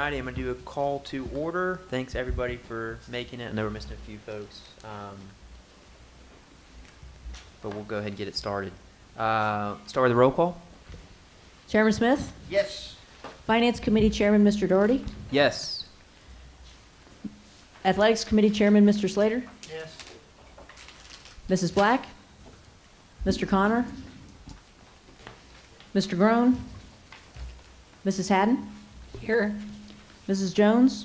righty, I'm going to do a call to order. Thanks, everybody, for making it. I know we're missing a few folks, but we'll go ahead and get it started. Start with the roll call. Chairman Smith? Yes. Finance Committee Chairman, Mr. Doherty? Yes. Athletics Committee Chairman, Mr. Slater? Yes. Mrs. Black? Mr. Connor? Mr. Groen? Mrs. Haddon? Here. Mrs. Jones?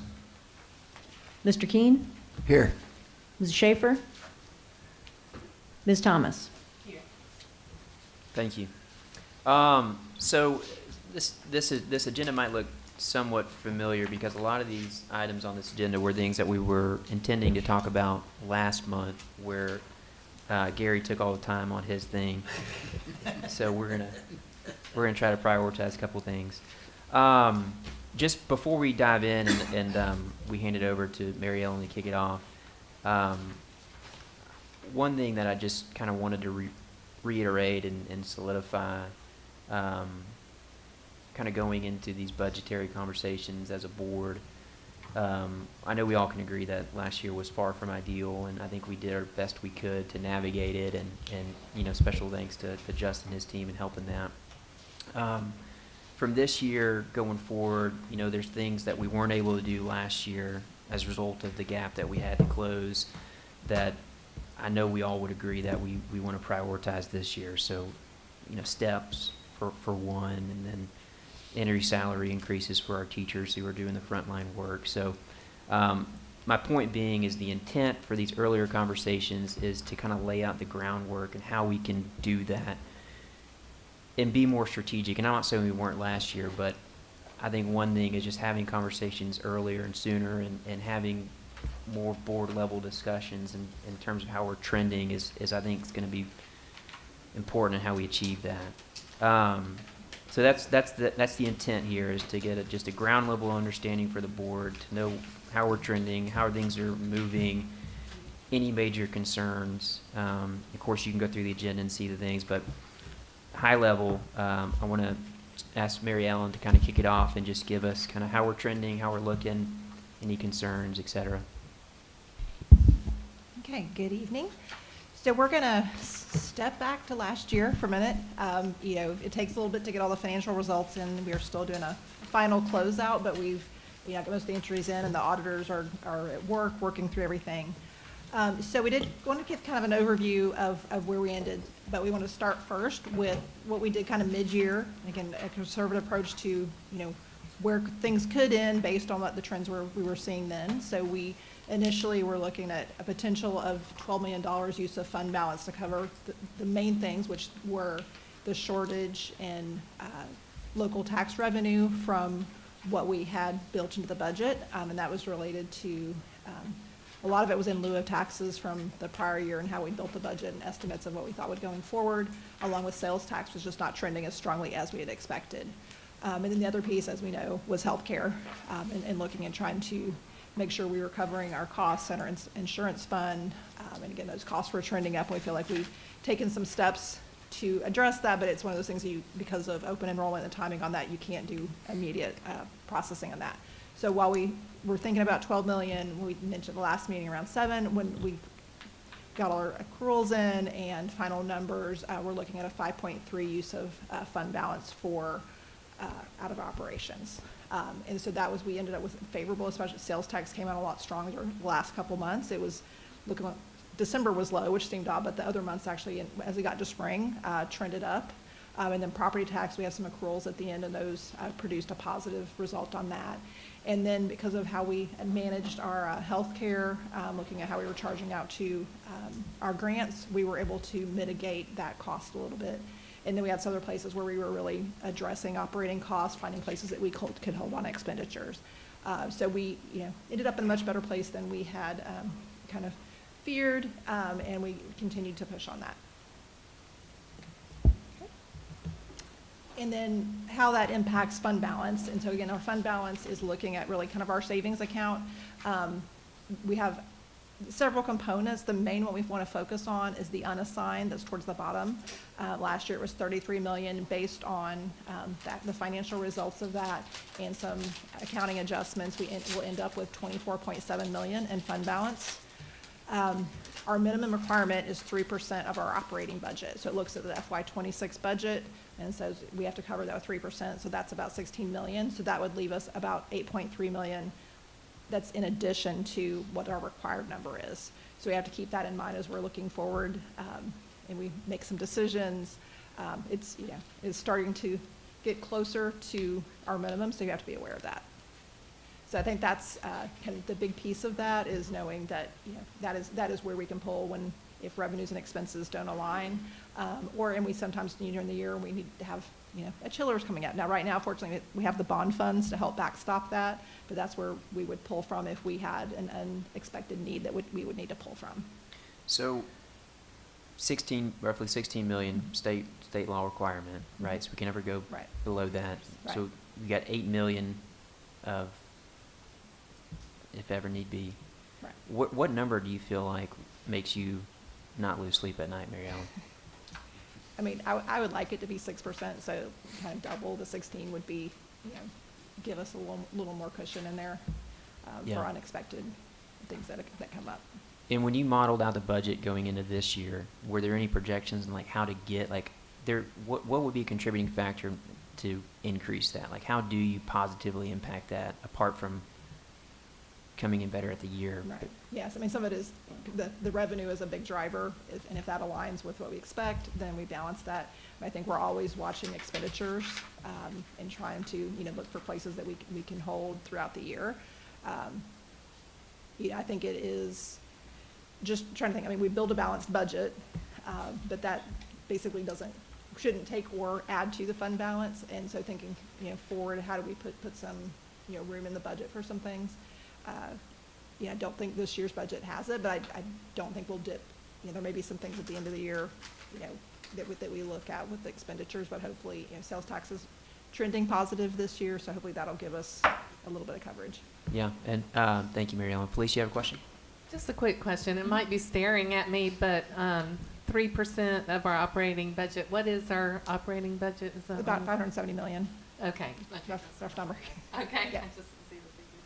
Mr. Keene? Here. Mrs. Schaefer? Ms. Thomas? Thank you. So this agenda might look somewhat familiar because a lot of these items on this agenda were things that we were intending to talk about last month, where Gary took all the time on his thing. So we're gonna try to prioritize a couple things. Just before we dive in and we hand it over to Mary Ellen to kick it off, one thing that I just kind of wanted to reiterate and solidify, kind of going into these budgetary conversations as a board. I know we all can agree that last year was far from ideal, and I think we did our best we could to navigate it, and special thanks to Justin and his team in helping that. From this year going forward, there's things that we weren't able to do last year as a result of the gap that we had to close that I know we all would agree that we want to prioritize this year. So, steps for one, and then entry salary increases for our teachers who are doing the frontline work. So my point being is the intent for these earlier conversations is to kind of lay out the groundwork and how we can do that and be more strategic. And I'm not saying we weren't last year, but I think one thing is just having conversations earlier and sooner and having more board level discussions in terms of how we're trending is I think is going to be important in how we achieve that. So that's the intent here, is to get just a ground level understanding for the board, to know how we're trending, how things are moving, any major concerns. Of course, you can go through the agenda and see the things, but high level, I want to ask Mary Ellen to kind of kick it off and just give us kind of how we're trending, how we're looking, any concerns, et cetera. Okay, good evening. So we're going to step back to last year for a minute. It takes a little bit to get all the financial results in. We are still doing a final closeout, but we've got most of the entries in, and the auditors are at work working through everything. So we did want to give kind of an overview of where we ended, but we want to start first with what we did kind of mid-year. Again, a conservative approach to where things could end based on what the trends we were seeing then. So we initially were looking at a potential of $12 million use of fund balance to cover the main things, which were the shortage in local tax revenue from what we had built into the budget, and that was related to a lot of it was in lieu of taxes from the prior year and how we built the budget and estimates of what we thought would going forward, along with sales tax was just not trending as strongly as we had expected. And then the other piece, as we know, was healthcare, and looking and trying to make sure we were covering our costs and our insurance fund. And again, those costs were trending up, and we feel like we've taken some steps to address that, but it's one of those things that because of open enrollment and the timing on that, you can't do immediate processing on that. So while we were thinking about 12 million, we mentioned the last meeting around 7, when we got all our accruals in and final numbers, we're looking at a 5.3 use of fund balance for out of operations. And so we ended up with favorable, especially sales tax came out a lot stronger the last couple months. It was looking like December was low, which seemed odd, but the other months actually, as we got to spring, trended up. And then property tax, we have some accruals at the end, and those produced a positive result on that. And then because of how we had managed our healthcare, looking at how we were charging out to our grants, we were able to mitigate that cost a little bit. And then we had some other places where we were really addressing operating costs, finding places that we could hold on expenditures. So we ended up in a much better place than we had kind of feared, and we continued to push on that. Okay. And then how that impacts fund balance. And so again, our fund balance is looking at really kind of our savings account. We have several components. The main one we want to focus on is the unassigned that's towards the bottom. Last year it was 33 million based on the financial results of that and some accounting adjustments. We'll end up with 24.7 million in fund balance. Our minimum requirement is 3% of our operating budget. So it looks at the FY26 budget and says we have to cover that with 3%. So that's about 16 million. So that would leave us about 8.3 million. That's in addition to what our required number is. So we have to keep that in mind as we're looking forward, and we make some decisions. It's starting to get closer to our minimum, so you have to be aware of that. So I think that's kind of the big piece of that is knowing that that is where we can pull if revenues and expenses don't align, and we sometimes during the year we need to have a chiller's coming up. Now right now, fortunately, we have the bond funds to help backstop that, but that's where we would pull from if we had an unexpected need that we would need to pull from. So roughly 16 million state law requirement, right? So we can never go Right. below that. Right. So we got 8 million of, if ever need be. Right. What number do you feel like makes you not lose sleep at night, Mary Ellen? I mean, I would like it to be 6%, so kind of double the 16 would be, give us a little more cushion in there Yeah. for unexpected things that come up. And when you modeled out the budget going into this year, were there any projections on like how to get what would be a contributing factor to increase that? Like how do you positively impact that apart from coming in better at the year? Right. Yes, I mean, some of it is, the revenue is a big driver, and if that aligns with what we expect, then we balance that. I think we're always watching expenditures and trying to, look for places that we can hold throughout the year. I think it is just trying to think, I mean, we build a balanced budget, but that basically shouldn't take or add to the fund balance, and so thinking, forward, how do we put some, room in the budget for some things? I don't think this year's budget has it, but I don't think we'll dip. There may be some things at the end of the year, that we look at with the expenditures, but hopefully, sales tax is trending positive this year, so hopefully that'll give us a little bit of coverage. Yeah, and thank you, Mary Ellen. Felicia, you have a question? Just a quick question. It might be staring at me, but 3% of our operating budget. What is our operating budget? Is that About 570 million. Okay. Rough number. Okay. Yeah. I just see the figures.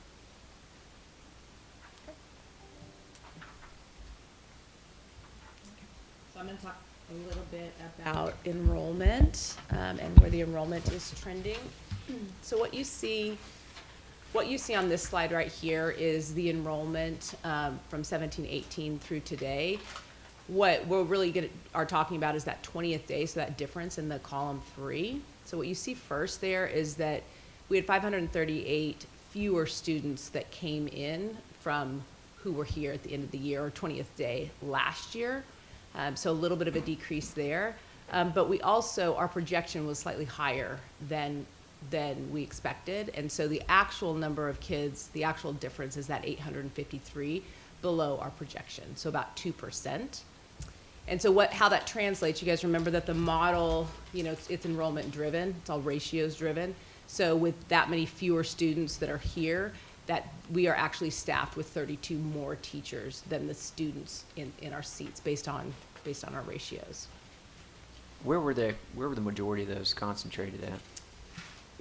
So I'm going to talk a little bit about enrollment and where the enrollment is trending. So what you see on this slide right here is the enrollment from 17-18 through today. What we're really are talking about is that 20th day, so that difference in the column 3. So what you see first there is that we had 538 fewer students that came in from who were here at the end of the year, or 20th day last year. So a little bit of a decrease there. But we also, our projection was slightly higher than we expected. And so the actual number of kids, the actual difference is that 853 below our projection, so about 2%. And so how that translates, you guys remember that the model, it's enrollment driven, it's all ratios driven. So with that many fewer students that are here, that we are actually staffed with 32 more teachers than the students in our seats based on our ratios. Where were the majority of those concentrated at?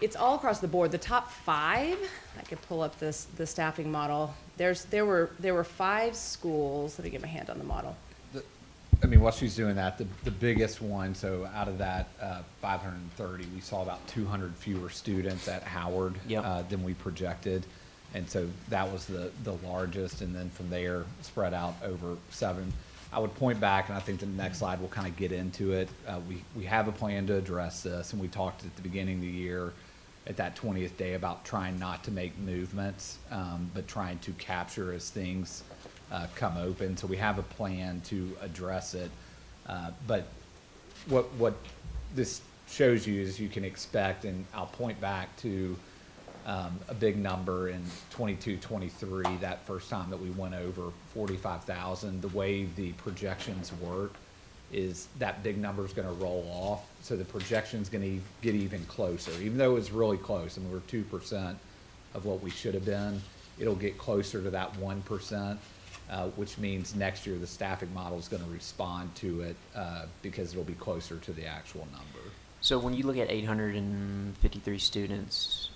It's all across the board. The top 5, I could pull up the staffing model. There were 5 schools. Let me get my hand on the model. While she's doing that, the biggest one, so out of that 530, we saw about 200 fewer students at Howard than we projected. And so that was the largest, and then from there, spread out over 7. I would point back, and I think the next slide will kind of get into it. We have a plan to address this, and we talked at the beginning of the year at that 20th day about trying not to make movements, but trying to capture as things come open. So we have a plan to address it. But what this shows you is you can expect, and I'll point back to a big number in 22-23, that first time that we went over 45,000. The way the projections work is that big number is going to roll off, so the projection is going to get even closer. Even though it was really close, and we're 2% of what we should have been, it'll get closer to that 1%. which means next year the staffing model is going to respond to it because it'll be closer to the actual number. So when you look at 853 students,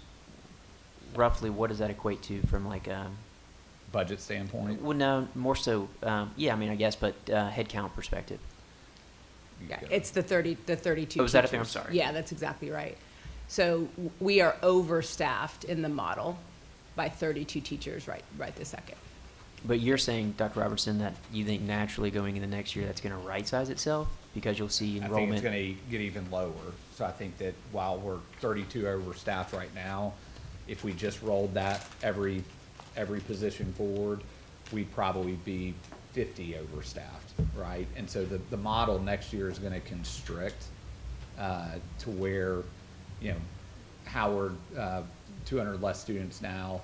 roughly what does that equate to from like Budget standpoint? well, no, more so, yeah, I mean, I guess, but head count perspective. Yeah, it's the 32 Oh, was that a thing? I'm teachers. sorry. Yeah, that's exactly right. So we are overstaffed in the model by 32 teachers right this second. But you're saying, Dr. Robertson, that you think naturally going into next year that's going to right-size itself because you'll see I think enrollment? it's going to get even lower. So I think that while we're 32 overstaffed right now, if we just rolled that every position forward, we'd probably be 50 overstaffed, right? And so the model next year is going to constrict to where, you know, Howard, 200 less students now,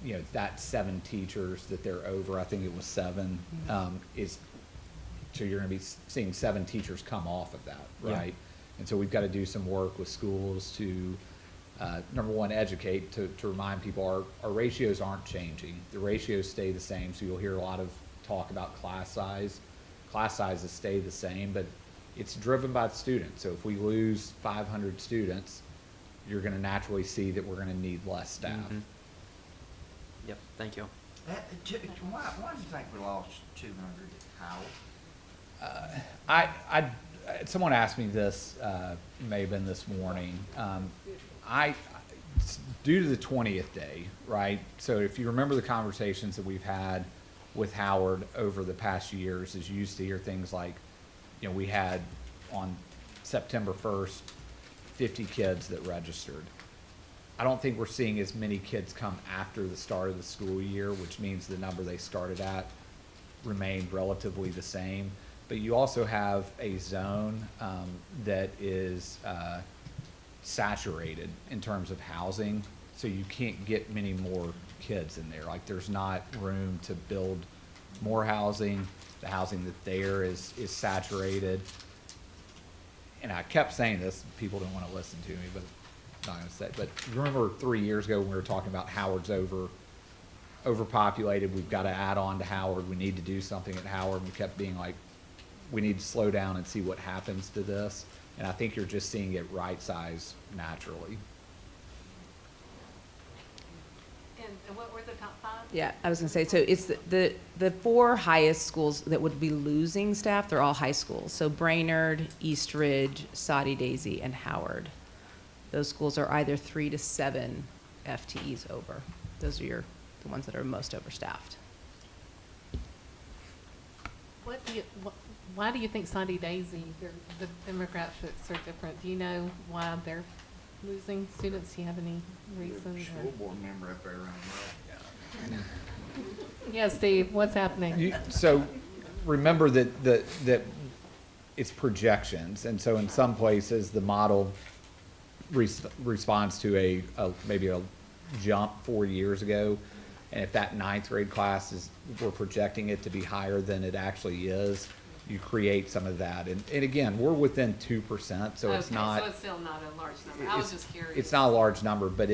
you know, that 7 teachers that they're over, I think it was 7, is, so you're gonna be seeing 7 teachers come off of that, Yeah. right? And so we've got to do some work with schools to, number one, educate, to remind people our ratios aren't changing. The ratios stay the same, so you'll hear a lot of talk about class size. Class sizes stay the same, but it's driven by the students. So if we lose 500 students, you're gonna naturally see that we're gonna need less staff. Mhm. Yep, thank you. Why do you think we lost 200 at Howell? Someone asked me this, may have been this morning. Due to the 20th day, right? So if you remember the conversations that we've had with Howard over the past years, is you used to hear things like, you know, we had on September 1st, 50 kids that registered. I don't think we're seeing as many kids come after the start of the school year, which means the number they started at remained relatively the same. But you also have a zone that is saturated in terms of housing, so you can't get many more kids in there. Like, there's not room to build more housing. The housing that there is saturated. And I kept saying this, people didn't want to listen to me, but I'm not going to say it. But remember 3 years ago when we were talking about Howard's overpopulated, we've got to add on to Howard, we need to do something at Howard. We kept being like, we need to slow down and see what happens to this. And I think you're just seeing it right-size naturally. And what were the top 5? Yeah, I was gonna say, so it's the 4 highest schools that would be losing staff, they're all high schools. So Brainerd, East Ridge, Soddy Daisy, and Howard. Those schools are either 3 to 7 FTEs over. Those are the ones that are most overstaffed. Why do you think Soddy Daisy, the demographics are different? Do you know why they're losing students? Do you have any reason? School board member up there running that. Yeah, Steve, what's happening? So remember that it's projections, and so in some places, the model responds to maybe a jump 4 years ago. And if that 9th grade class we're projecting it to be higher than it actually is, you create some of that. And again, we're within 2%, so it's not. So it's still not a large number. I was just curious. It's not a large number, but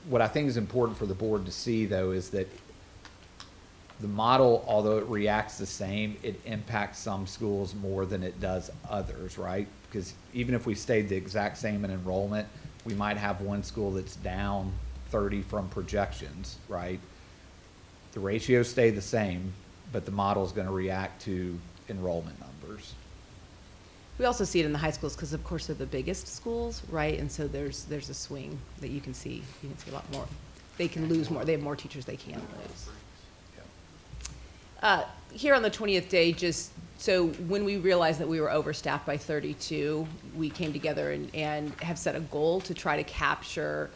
what I think is important for the board to see, though, is that the model, although it reacts the same, it impacts some schools more than it does others, right? Because even if we stayed the exact same in enrollment, we might have one school that's down 30 from projections, right? The ratios stay the same, but the model is going to react to enrollment numbers. We also see it in the high schools because, of course, they're the biggest schools, right? And so there's a swing that you can see. You can see a lot more. They can lose more. They have more teachers they can lose. Here on the 20th day, just so when we realized that we were overstaffed by 32, we came together and have set a goal to try to capture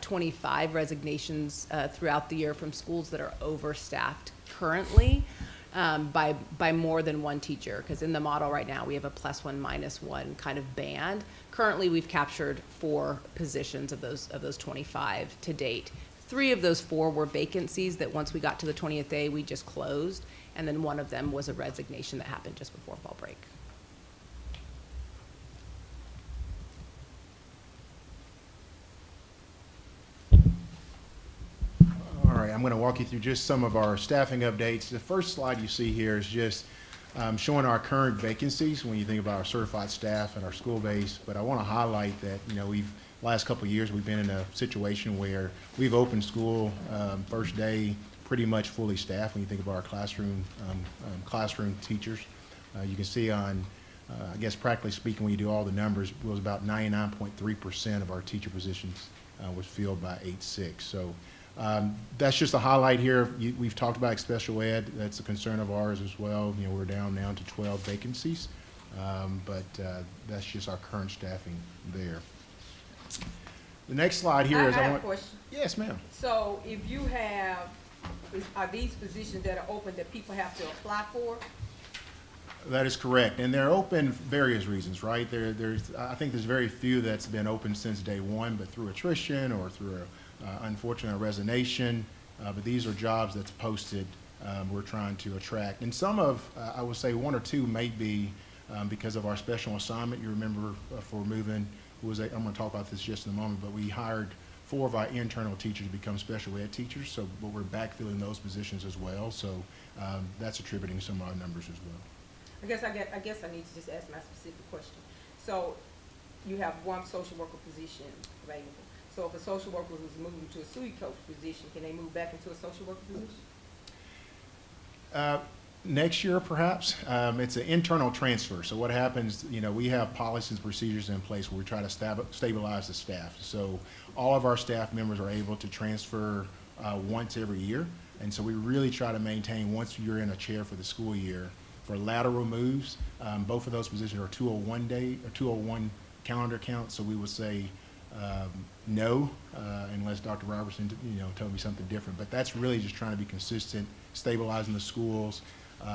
25 resignations throughout the year from schools that are overstaffed currently by more than one teacher. Because in the model right now, we have a +1, -1 kind of band. Currently, we've captured 4 positions of those 25 to date. 3 of those 4 were vacancies that once we got to the 20th day, we just closed. And then one of them was a resignation that happened just before fall break. All right, I'm going to walk you through just some of our staffing updates. The first slide you see here is just showing our current vacancies when you think about our certified staff and our school base. But I want to highlight that, last couple of years we've been in a situation where we've opened school first day pretty much fully staffed when you think about our classroom teachers. You can see on, I guess practically speaking, when you do all the numbers, it was about 99.3% of our teacher positions was filled by 8-6. So that's just a highlight here. We've talked about special ed. That's a concern of ours as well. We're down now to 12 vacancies, but that's just our current staffing there. The next slide here is I have a question. Yes, ma'am. So if you have, are these positions that are open that people have to apply for? That is correct, and they're open for various reasons, right? I think there's very few that's been open since day one, but through attrition or through unfortunate resignation. But these are jobs that's posted. We're trying to attract, and some of, I would say, one or two may be because of our special assignment. You remember for moving, I'm going to talk about this just in a moment, but we hired 4 of our internal teachers to become special ed teachers. So, but we're backfilling those positions as well. So that's attributing some of our numbers as well. I guess I need to just ask my specific question. So you have one social worker position available. So if a social worker who's moving to a SUI coach position, can they move back into a social worker position? Next year, perhaps. It's an internal transfer. So what happens, we have policies and procedures in place where we try to stabilize the staff. So all of our staff members are able to transfer once every year. And so we really try to maintain, once you're in a chair for the school year, for lateral moves, both of those positions are 201 day or 201 calendar count. So we would say no, unless Dr. Robertson, told me something different. But that's really just trying to be consistent, stabilizing the schools.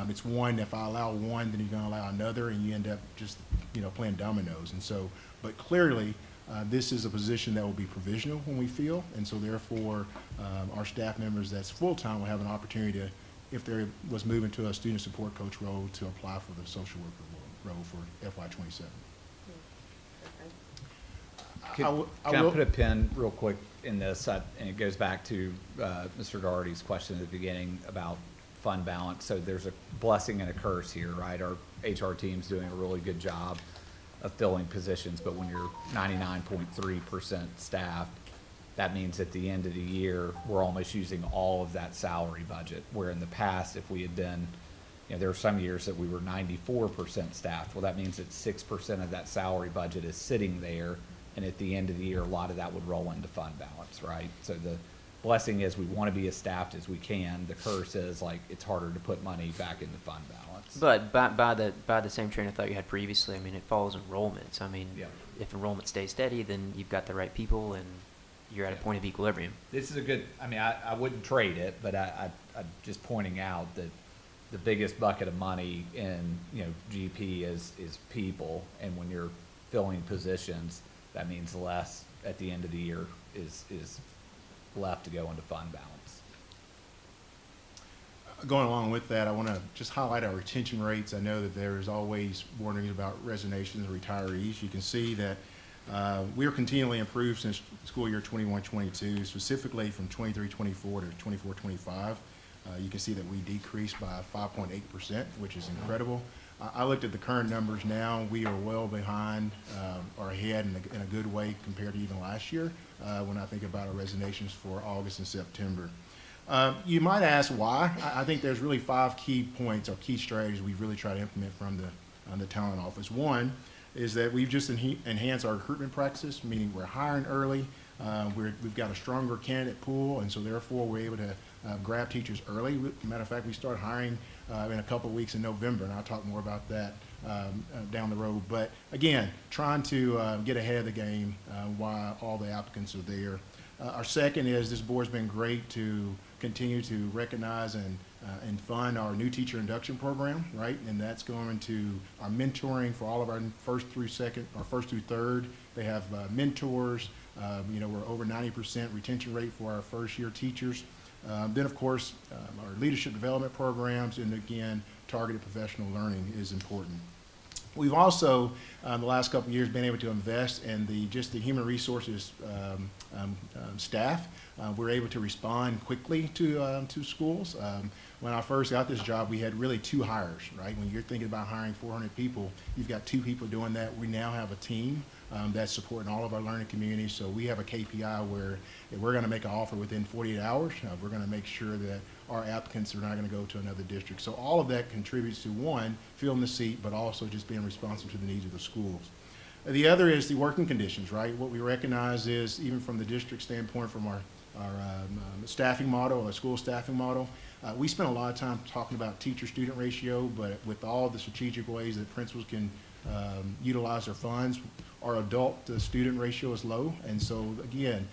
It's one, if I allow one, then you're going to allow another, and you end up just, playing dominoes. And so, but clearly, this is a position that will be provisional when we fill, and so therefore, our staff members that's full-time will have an opportunity to, if there was moving to a student support coach role, to apply for the social worker role for FY27. Can I put a pin real quick in this? And it goes back to Mr. Doherty's question at the beginning about fund balance. So there's a blessing and a curse here, right? Our HR team's doing a really good job of filling positions, but when you're 99.3% staffed, that means at the end of the year, we're almost using all of that salary budget, where in the past, if we had been, there were some years that we were 94% staffed. Well, that means that 6% of that salary budget is sitting there, and at the end of the year, a lot of that would roll into fund balance, right? So the blessing is we want to be as staffed as we can. The curse is, it's harder to put money back into fund balance. But by the same train of thought you had previously, it follows enrollments. If enrollment stays steady, then you've got the right people and you're at a point of equilibrium. This is a good, I wouldn't trade it, but I'm just pointing out that the biggest bucket of money in, GP is people, and when you're filling positions, that means less at the end of the year is left to go into fund balance. Going along with that, I want to just highlight our retention rates. I know that there is always warnings about resignations and retirees. You can see that we are continually improved since school year 21-22, specifically from 23-24 to 24-25. You can see that we decreased by 5.8%, which is incredible. I looked at the current numbers now. We are well behind or ahead in a good way compared to even last year when I think about our resignations for August and September. You might ask why. I think there's really 5 key points or key strategies we've really tried to implement from the talent office. One is that we've just enhanced our recruitment practices, meaning we're hiring early. We've got a stronger candidate pool, and so therefore we're able to grab teachers early. Matter of fact, we start hiring in a couple of weeks in November, and I'll talk more about that down the road. But again, trying to get ahead of the game while all the applicants are there. Our second is this board's been great to continue to recognize and fund our new teacher induction program, right? And that's going to our mentoring for all of our first through third. They have mentors. We're over 90% retention rate for our first year teachers. Then, of course, our leadership development programs, and again, targeted professional learning is important. We've also, the last couple of years, been able to invest in just the human resources staff. We're able to respond quickly to schools. When I first got this job, we had really 2 hires, right? When you're thinking about hiring 400 people, you've got 2 people doing that. We now have a team that's supporting all of our learning communities. So we have a KPI where if we're going to make an offer within 48 hours, we're going to make sure that our applicants are not going to go to another district. So all of that contributes to, one, filling the seat, but also just being responsive to the needs of the schools. The other is the working conditions, right? What we recognize is, even from the district standpoint, from our staffing model, our school staffing model, we spend a lot of time talking about teacher-student ratio, but with all the strategic ways that principals can utilize their funds, our adult-to-student ratio is low. And so, again,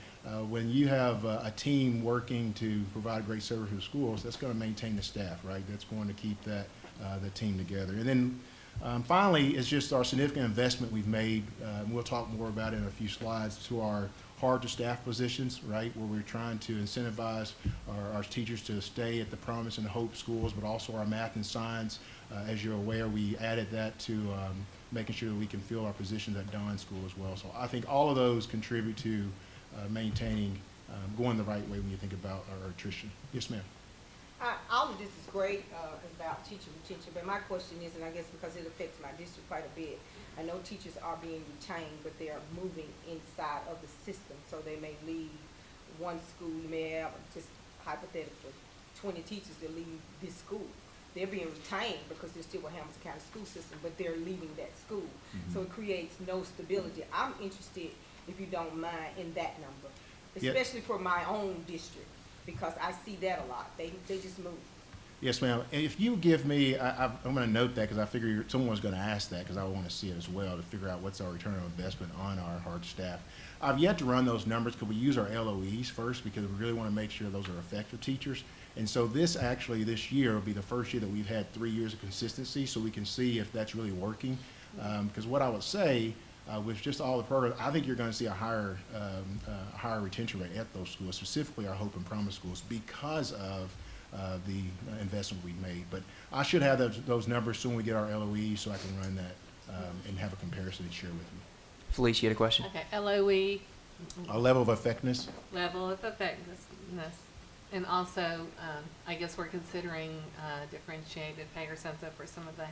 when you have a team working to provide great service to schools, that's going to maintain the staff, right? That's going to keep that the team together. And then finally, it's just our significant investment we've made. We'll talk more about it in a few slides, to our hard-to-staff positions, right, where we're trying to incentivize our teachers to stay at the Promise and Hope schools, but also our math and science. As you're aware, we added that to making sure that we can fill our positions at Don School as well. So I think all of those contribute to maintaining, going the right way when you think about our attrition. Yes, ma'am. All of this is great about teacher retention, but my question is, and I guess because it affects my district quite a bit, I know teachers are being retained, but they are moving inside of the system. So they may leave one school, you may have, just hypothetically, 20 teachers that leave this school. They're being retained because they're still a Hamilton County school system, but they're leaving that school. Mm-hmm. So it creates no stability. I'm interested, if you don't mind, in that number, especially for my own district, because I see that a lot. They just move. Yes, ma'am. And if you give me, I'm going to note that because I figure someone's going to ask that, because I want to see it as well to figure out what's our return on investment on our hard staff. I've yet to run those numbers because we use our LOEs first, because we really want to make sure those are effective teachers. And so this year will be the first year that we've had 3 years of consistency, so we can see if that's really working. Because what I would say, with just all the programs, I think you're going to see a higher retention rate at those schools, specifically our Hope and Promise schools, because of the investment we've made. But I should have those numbers soon we get our LOE, so I can run that and have a comparison and share with you. Felicia, you had a question? Okay, LOE. A level of effectiveness. Level of effectiveness. And also, I guess we're considering differentiated pay or something for some of the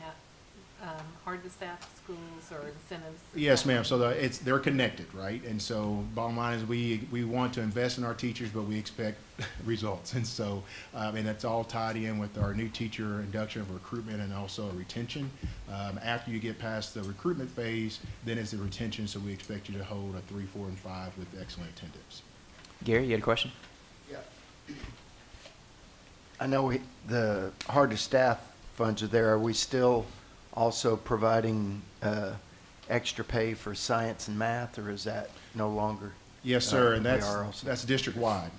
hard-to-staff schools or incentives. Yes, ma'am. So they're connected, right? And so bottom line is we want to invest in our teachers, but we expect results. And so, and that's all tied in with our new teacher induction of recruitment and also retention. After you get past the recruitment phase, then it's the retention. So we expect you to hold a 3, 4, and 5 with excellent attendance. Gary, you had a question? Yeah. I know the hard-to-staff funds are there. Are we still also providing extra pay for science and math, or is that no longer? Yes, sir, and that's district-wide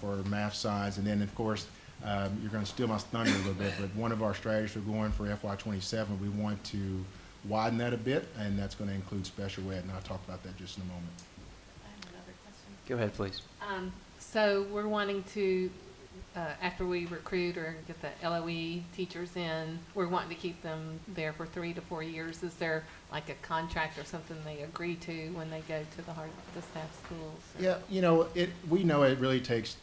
for math, science, and then, of course, you're going to steal my thunder a little bit, but one of our strategies for going for FY27, we want to widen that a bit, and that's going to include special ed, and I'll talk about that just in a moment. I have another question. Go ahead, please. So we're wanting to, after we recruit or get the LOE teachers in, we're wanting to keep them there for 3 to 4 years. Is there like a contract or something they agree to when they go to the hard-to-staff schools? Yeah, we know it really takes,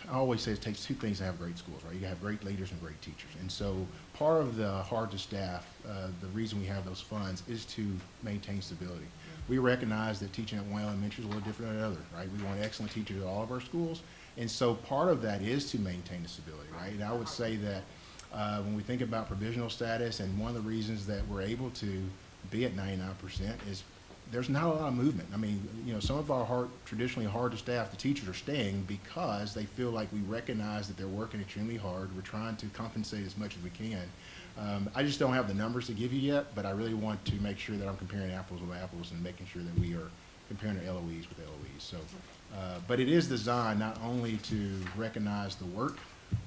I always say it takes 2 things to have great schools, right? You have great leaders and great teachers. And so part of the hard-to-staff, the reason we have those funds is to maintain stability. We recognize that teaching at one elementary is a little different than another, right? We want excellent teachers at all of our schools. And so part of that is to maintain the stability, right? And I would say that when we think about provisional status, and one of the reasons that we're able to be at 99% is there's not a lot of movement. I mean, some of our traditionally hard to staff, the teachers are staying because they feel like we recognize that they're working extremely hard. We're trying to compensate as much as we can. I just don't have the numbers to give you yet, but I really want to make sure that I'm comparing apples with apples and making sure that we are comparing our LOEs with LOEs. So, but it is designed not only to recognize the work,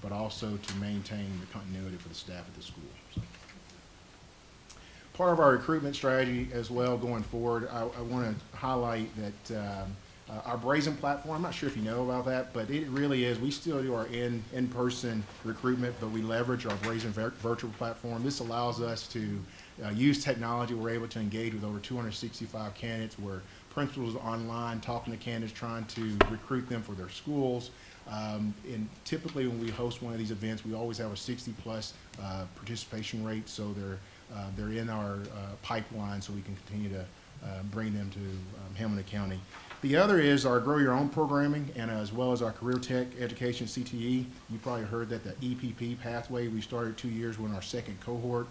but also to maintain the continuity for the staff at the school. So. Part of our recruitment strategy as well going forward, I want to highlight that our Brazen platform, I'm not sure if you know about that, but it really is, we still do our in-person recruitment, but we leverage our Brazen virtual platform. This allows us to use technology. We're able to engage with over 265 candidates. Where principals online talking to candidates, trying to recruit them for their schools. And typically when we host one of these events, we always have a 60+ participation rate, so they're in our pipeline, so we can continue to bring them to Hamilton County. The other is our Grow Your Own programming, and as well as our Career Tech Education, CTE. You probably heard that the EPP pathway, we started 2 years, we're in our second cohort.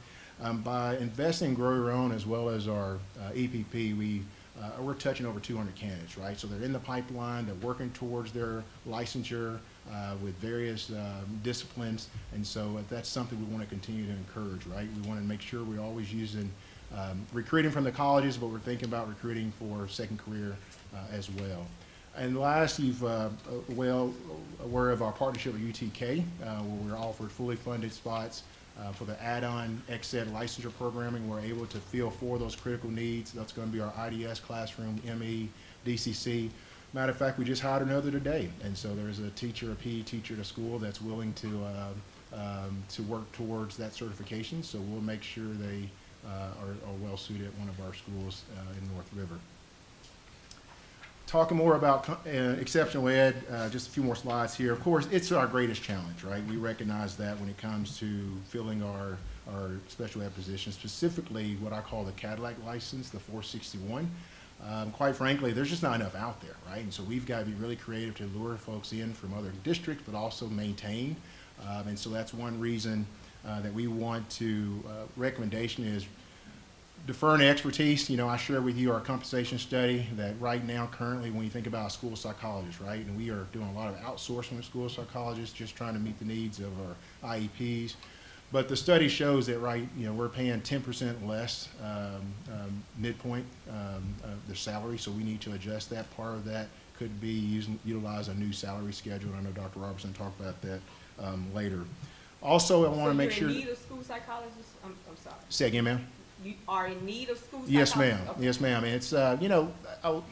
By investing in Grow Your Own as well as our EPP, we're touching over 200 candidates, right? So they're in the pipeline, they're working towards their licensure with various disciplines, and so that's something we want to continue to encourage, right? We want to make sure we're always using recruiting from the colleges, but we're thinking about recruiting for second career as well. And last, you've well aware of our partnership with UTK, where we're offered fully funded spots for the add-on XED licensure programming. We're able to fill 4 of those critical needs. That's going to be our IDS classroom, ME, DCC. Matter of fact, we just hired another today, and so there's a teacher, a PE teacher at a school that's willing to work towards that certification. So we'll make sure they are well suited at one of our schools in North River. Talking more about exceptional ed, just a few more slides here. Of course, it's our greatest challenge, right? We recognize that when it comes to filling our special ed positions, specifically what I call the Cadillac license, the 461. Quite frankly, there's just not enough out there, right? And so we've got to be really creative to lure folks in from other districts, but also maintain. And so that's one reason that we want to, recommendation is deferring expertise. You know, I share with you our compensation study that right now, currently, when you think about a school psychologist, right, and we are doing a lot of outsourcing of school psychologists, just trying to meet the needs of our IEPs. But the study shows that, right, you know, we're paying 10% less midpoint the salary, so we need to adjust that. Part of that could be utilize a new salary schedule. I know Dr. Robertson talked about that later. Also, I want to make sure. So you're in need of school psychologists? I'm sorry. Say again, ma'am. You are in need of school Yes, psychologists? ma'am. Okay. Yes, ma'am. It's, you know,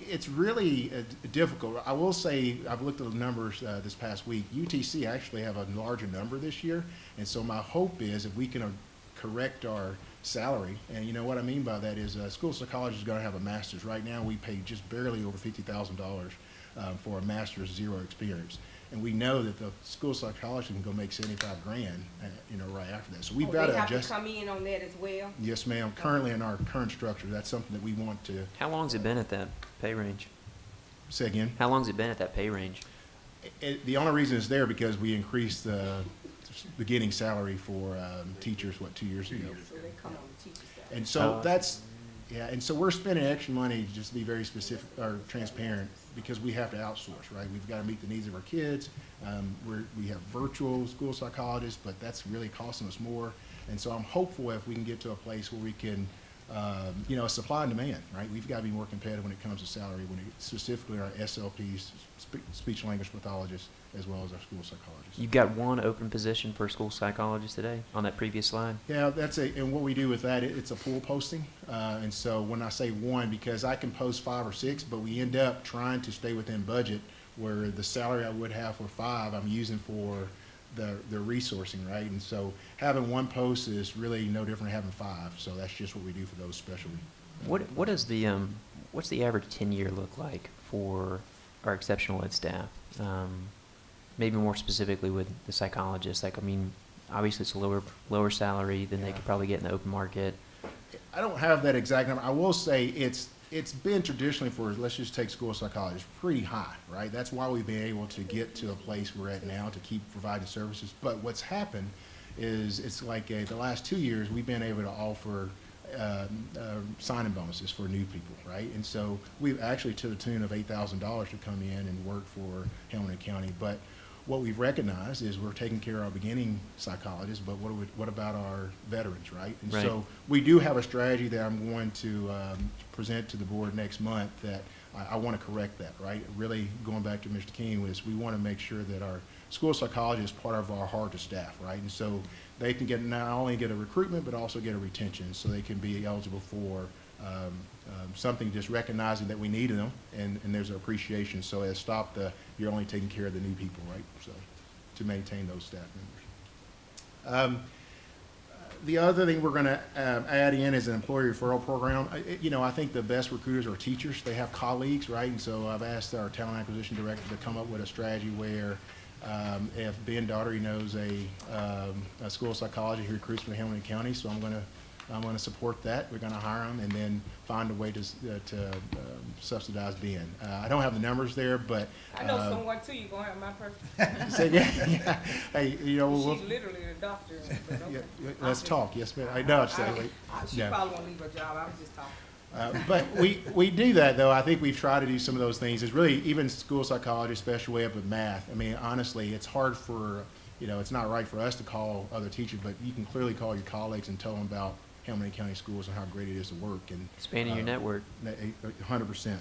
it's really difficult. I will say, I've looked at the numbers this past week. UTC actually have a larger number this year. And so my hope is if we can correct our salary, and you know what I mean by that is a school psychologist is going to have a master's. Right now, we pay just barely over $50,000 for a master's, 0 experience. And we know that the school psychologist can go make 75 grand, you know, right after that. So we've got to adjust. They have to come in on that as well? Yes, ma'am. Currently in our current structure, that's something that we want to. How long's it been at that pay range? Say again? How long's it been at that pay range? The only reason it's there because we increased the beginning salary for teachers, 2 years ago. So they come on the teacher side. And so that's, yeah, and so we're spending extra money just to be very specific or transparent because we have to outsource, right? We've got to meet the needs of our kids. We have virtual school psychologists, but that's really costing us more. And so I'm hopeful if we can get to a place where we can, you know, supply and demand, right? We've got to be more competitive when it comes to salary, specifically our SLPs, speech language pathologists, as well as our school psychologists. You've got one open position for a school psychologist today on that previous slide? Yeah, and what we do with that, it's a pool posting. And so when I say one, because I can post 5 or 6, but we end up trying to stay within budget where the salary I would have for 5, I'm using for the resourcing, right? And so having one post is really no different than having 5. So that's just what we do for those specialty. What is the what's the average tenure look like for our exceptional ed staff? Maybe more specifically with the psychologists. Like, I mean, obviously it's a lower salary than they could probably get in the open market. I don't have that exact number. I will say it's been traditionally for, let's just take school psychologists, pretty high, right? That's why we've been able to get to a place we're at now to keep providing services. But what's happened is it's like the last 2 years we've been able to offer signing bonuses for new people, right? And so we've actually to the tune of $8,000 to come in and work for Hamilton County. But what we've recognized is we're taking care of our beginning psychologists, but what about our veterans, right? And right. So we do have a strategy that I'm going to present to the board next month that I want to correct that, right? Really going back to Mr. King was we want to make sure that our school psychology is part of our heart of staff, right? And so they can get not only get a recruitment, but also get a retention so they can be eligible for something, just recognizing that we need them and there's an appreciation. So it stopped you're only taking care of the new people, right? So to maintain those staff members. the other thing we're going to add in is an employee referral program. I think the best recruiters are teachers. They have colleagues, right? And so I've asked our talent acquisition director to come up with a strategy where if Ben Daugherty knows a school of psychology who recruits from Hamilton County, so I'm going to support that. We're going to hire him and then find a way to subsidize Ben. I don't have the numbers there, but I know someone too, you gonna have my person. so, yeah. Hey, She's literally the doctor. But okay. let's talk. Yes, ma'am. I know. She probably won't leave her job, I was just talking. But we do that, though. I think we've tried to do some of those things. It's really, even school psychology, especially up with math. I mean, honestly, it's hard for, it's not right for us to call other teachers, but you can clearly call your colleagues and tell them about Hamilton County Schools and how great it is to work. And Expanding your network. 100%.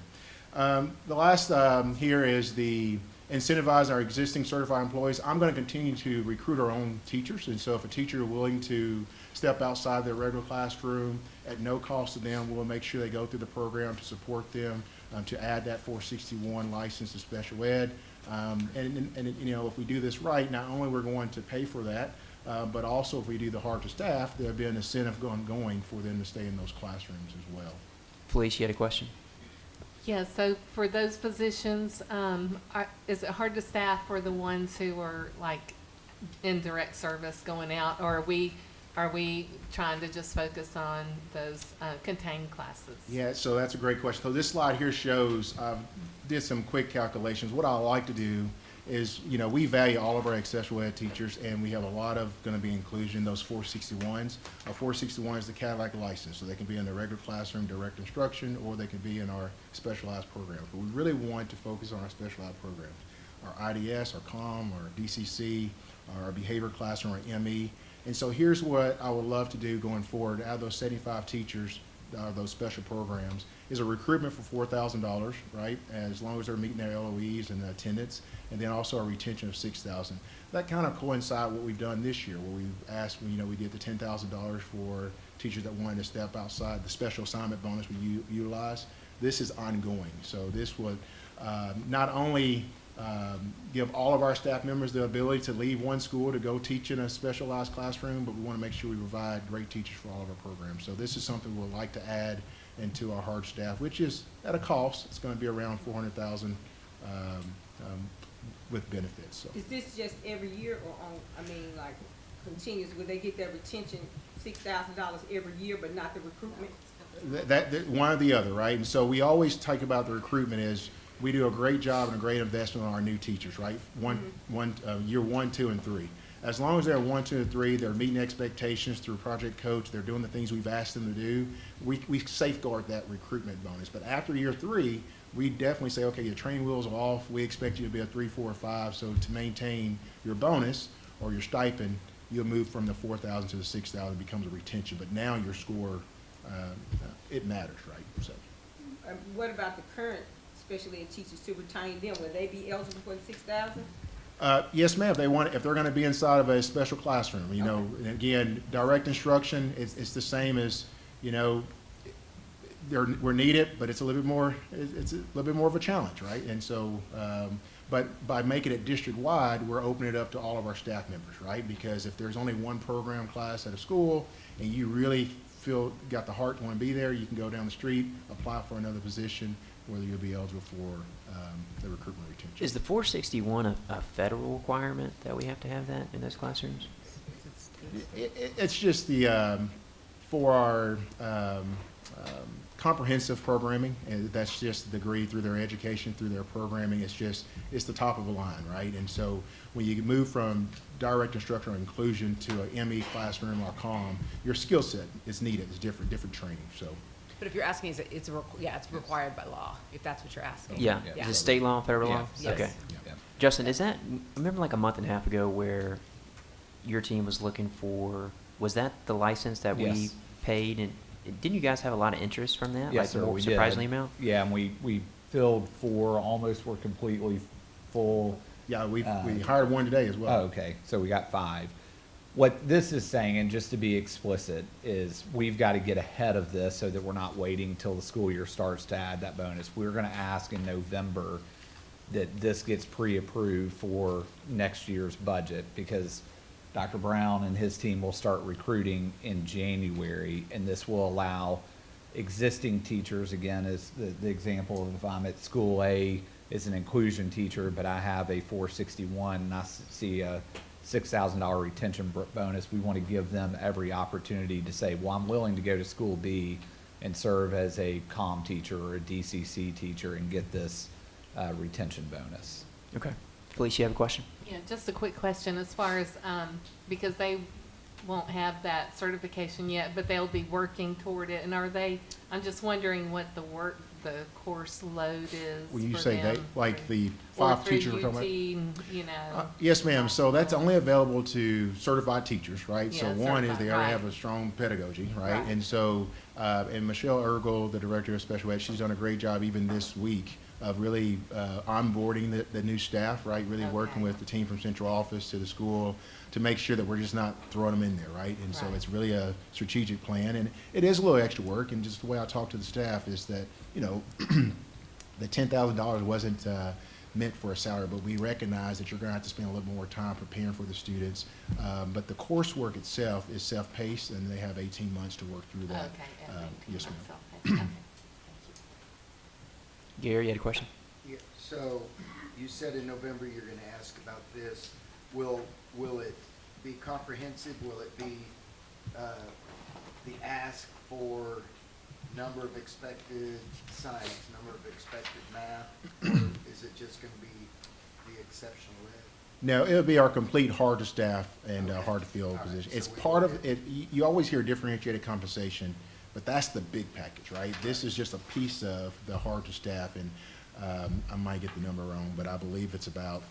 The last here is the incentivize our existing certified employees. I'm going to continue to recruit our own teachers, and so if a teacher is willing to step outside their regular classroom at no cost to them, we'll make sure they go through the program to support them, to add that 461 license to special ed. And if we do this right, not only we're going to pay for that, but also if we do the hard to staff, there'll be an incentive going for them to stay in those classrooms as well. Felice, you had a question? Yeah, so for those positions, is it hard to staff for the ones who are like in direct service going out, or are we trying to just focus on those contained classes? Yeah, so that's a great question. So this slide here shows, did some quick calculations. What I like to do is, we value all of our accessible ed teachers, and we have a lot of going to be inclusion in those 461s. A 461 is the Cadillac license, so they can be in the regular classroom, direct instruction, or they can be in our specialized programs. But we really want to focus on our specialized programs, our IDS, our COM, our DCC, our behavior classroom, our ME. And so here's what I would love to do going forward. Out of those 75 teachers, those special programs, is a recruitment for $4,000, right? As long as they're meeting their LOEs and the attendance, and then also a retention of $6,000. That kind of coincides what we've done this year, where we've asked, we did the $10,000 for teachers that wanted to step outside the special assignment bonus we utilize. This is ongoing, so this would not only give all of our staff members the ability to leave one school to go teach in a specialized classroom, but we want to make sure we provide great teachers for all of our programs. So this is something we'd like to add into our hard staff, which is at a cost. It's going to be around $400,000 with benefits. So. Is this just every year or like continuous? Will they get that retention $6,000 every year, but not the recruitment? That one or the other, right? And so we always talk about the recruitment is we do a great job and a great investment on our new teachers, right? Year 1, 2, and 3. As long as they're 1, 2, and 3, they're meeting expectations through Project Coach, they're doing the things we've asked them to do, we safeguard that recruitment bonus. But after year 3, we definitely say, okay, your training wheels are off. We expect you to be a 3, 4, or 5. So to maintain your bonus or your stipend, you'll move from the 4,000 to the 6,000. It becomes a retention. But now your score, it matters, right? So. What about the current special ed teachers to retain them? Will they be eligible for the 6,000? Yes, ma'am. If they're going to be inside of a special classroom, Okay. And again, direct instruction, it's the same as, we're needed, but it's a little bit more. It's a little bit more of a challenge, right? And so, but by making it district-wide, we're opening it up to all of our staff members, right? Because if there's only one program class at a school, and you really got the heart to want to be there, you can go down the street, apply for another position, whether you'll be eligible for the recruitment retention. Is the 461 a federal requirement that we have to have that in those classrooms? It's just for our comprehensive programming, and that's just the degree through their education, through their programming. It's the top of the line, right? And so when you move from direct instructional inclusion to an ME classroom or COM, your skill set is needed. It's different training. So. But if you're asking, it's required by law, if that's what you're asking. Yeah. Yeah. Is it state law, federal law? Yes. Okay. Yeah. Justin, I remember like a month and a half ago where your team was looking for, was that the license that we Yes. paid? And didn't you guys have a lot of interest from that? Yes, like sir, we surprisingly did. amount? Yeah, and we filled 4, almost were completely full. Yeah, we hired one today as well. Oh, okay, so we got 5. What this is saying, and just to be explicit, is we've got to get ahead of this so that we're not waiting till the school year starts to add that bonus. We're going to ask in November that this gets pre-approved for next year's budget, because Dr. Brown and his team will start recruiting in January, and this will allow existing teachers, again, as the example of if I'm at school A as an inclusion teacher, but I have a 461 and I see a $6,000 retention bonus, we want to give them every opportunity to say, well, I'm willing to go to school B and serve as a comm teacher or a DCC teacher and get this retention bonus. Okay. Felicia, you have a question? Yeah, just a quick question as far as, because they won't have that certification yet, but they'll be working toward it. And I'm just wondering what the course load is When you for say they, them, like the or 5 through teachers we're talking about? UT, you know. Yes, ma'am. So that's only available to certified teachers, right? So Yeah, one is they certified, already right. have a strong pedagogy, right? Right. And so, and Michelle Ergel, the director of special ed, she's done a great job even this week of really onboarding the new staff, right? Really working Okay. with the team from central office to the school to make sure that we're just not throwing them in there, right? And so Right. it's really a strategic plan, and it is a little extra work. And just the way I talk to the staff is that, you know, the $10,000 wasn't meant for a salary, but we recognize that you're going to have to spend a little more time preparing for the students. But the coursework itself is self-paced, and they have 18 months to work through that. Okay, Yes, ma'am. Okay. Gary, you had a question? Yeah, so you said in November you're going to ask about this. Will it be comprehensive? Will it be the ask for number of expected science, number of expected math, or is it just going to be the exceptional ed? No, it'll be our complete hard to staff and Okay. hard to fill All right, position. so It's we part will of get- it. You always hear differentiated compensation, but that's the big package, right? This is just a piece of the hard to staff, and I might get the number wrong, but I believe it's about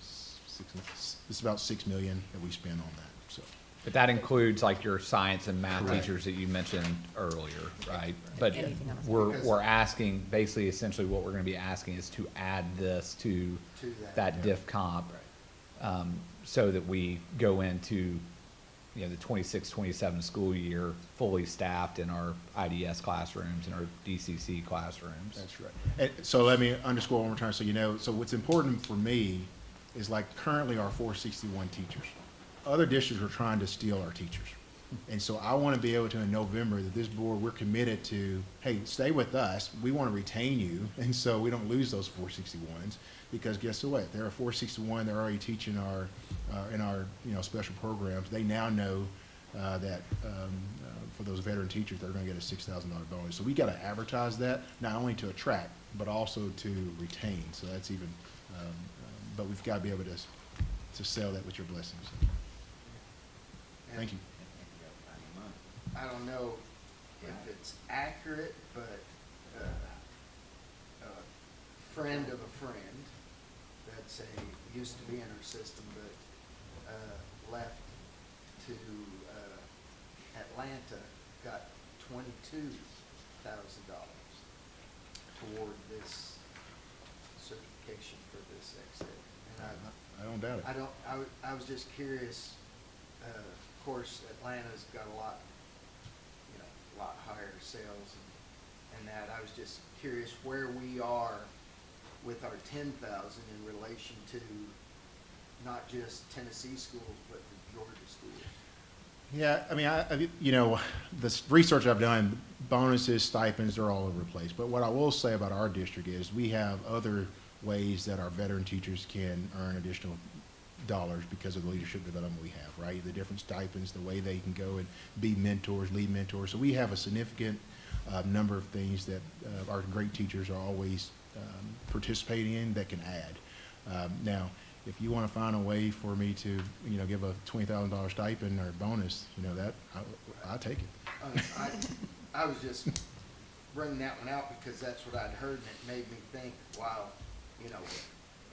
$6 million that we spend on that. So But that includes like your science and math Correct. teachers that you mentioned earlier, right? But Anything else? we're asking, basically, essentially what we're gonna be asking is to add this to To that diff comp, so that we go into, you know, the 26-27 school year fully staffed in our IDS classrooms and our DCC classrooms. that's right. And so let me underscore one more time, so you know. So what's important for me is like currently our 461 teachers. Other districts are trying to steal our teachers. And so I want to be able to, in November, that this board, we're committed to, hey, stay with us. We want to retain you. And so we don't lose those 461s, because guess what? They're a 461. They're already teaching in our, you know, special programs. They now know that for those veteran teachers, they're going to get a $6,000 bonus. So we got to advertise that, not only to attract, but also to retain. So that's even, but we've got to be able to sell that with your blessings. Thank you. I don't know if it's accurate, but a friend of a friend that's used to be in our system, but left to Atlanta, got $22,000 toward this certification for this exit. And I don't doubt it. I was just curious, of course, Atlanta's got a lot higher sales and that. I was just curious where we are with our 10,000 in relation to not just Tennessee schools, but the Georgia schools. Yeah, I mean, you know, the research I've done, bonuses, stipends, they're all over the place. But what I will say about our district is we have other ways that our veteran teachers can earn additional dollars because of the leadership development we have, right? The different stipends, the way they can go and be mentors, lead mentors. So we have a significant number of things that our great teachers are always participating in that can add. Now, if you want to find a way for me to, you know, give a $20,000 stipend or bonus, you know, that I'll take it. I was just bringing that one out because that's what I'd heard, and it made me think, wow, you know,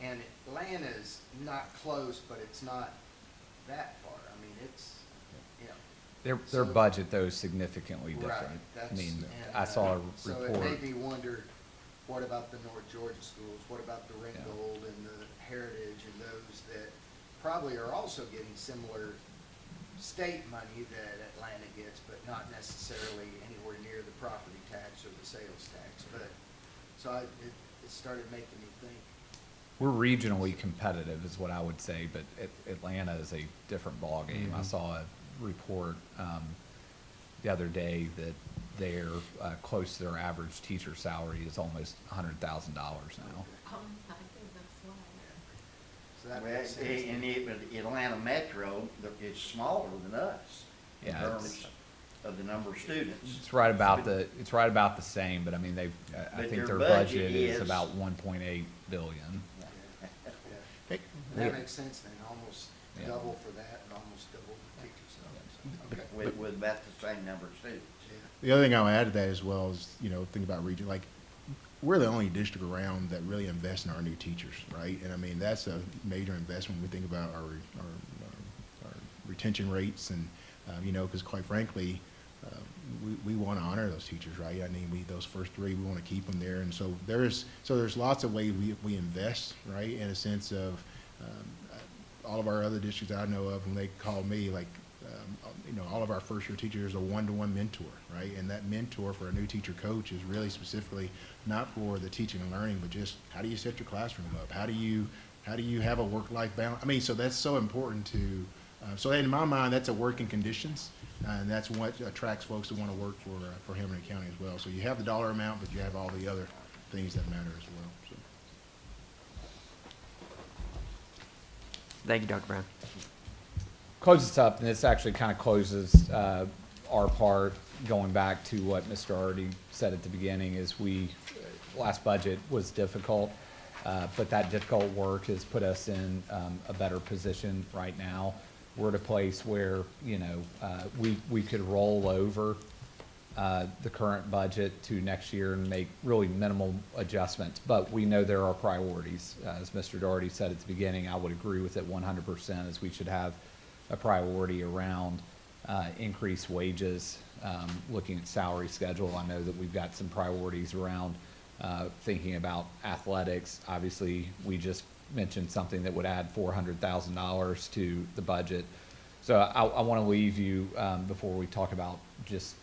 and Atlanta's not close, but it's not that far. I mean, it's, you know. Their budget, though, is significantly Right, different. I that's- mean, and, I saw a So it report. made me wonder, what about the North Georgia schools? What about the Ringgold and the Heritage and those that probably are also getting similar state money that Atlanta gets, but not necessarily anywhere near the property tax or the sales tax? But, so it started making me think. we're regionally competitive is what I would say, but Atlanta is a different ballgame. I saw a report the other day that they're close to their average teacher salary is almost $100,000 now. I think that's why. So that Well, makes sense. in the Atlanta metro, it's smaller than us. In Yeah, terms of the number of students. It's right about the same, but I mean, I But think their their budget budget is is- about 1.8 billion. Yeah. Yeah. That makes sense then, almost Yeah. double for that and almost double for teacher salaries. Okay. With about the same number of students. Yeah. The other thing I'll add to that as well is, think about region, like, we're the only district around that really invests in our new teachers, right? And I mean, that's a major investment when we think about our retention rates and, because quite frankly, we want to honor those teachers, right? I mean, those first three, we want to keep them there. And so there's lots of ways we invest, right? In a sense of, all of our other districts I know of, when they call me, like, all of our first year teachers are a one-to-one mentor, right? And that mentor for a new teacher coach is really specifically not for the teaching and learning, but just how do you set your classroom up? How do you have a work-life balance? I mean, so that's so important to, so in my mind, that's a working conditions, and that's what attracts folks to want to work for Hamilton County as well. So you have the dollar amount, but you have all the other things that matter as well. So. Thank you, Dr. Brown. Close this up, and this actually kind of closes our part, going back to what Mr. already said at the beginning, is last budget was difficult, but that difficult work has put us in a better position right now. We're at a place where, we could roll over the current budget to next year and make really minimal adjustments, but we know there are priorities. As Mr. Doherty said at the beginning, I would agree with it 100%, as we should have a priority around increased wages, looking at salary schedule. I know that we've got some priorities around thinking about athletics. Obviously, we just mentioned something that would add $400,000 to the budget. So I want to leave you, before we talk about just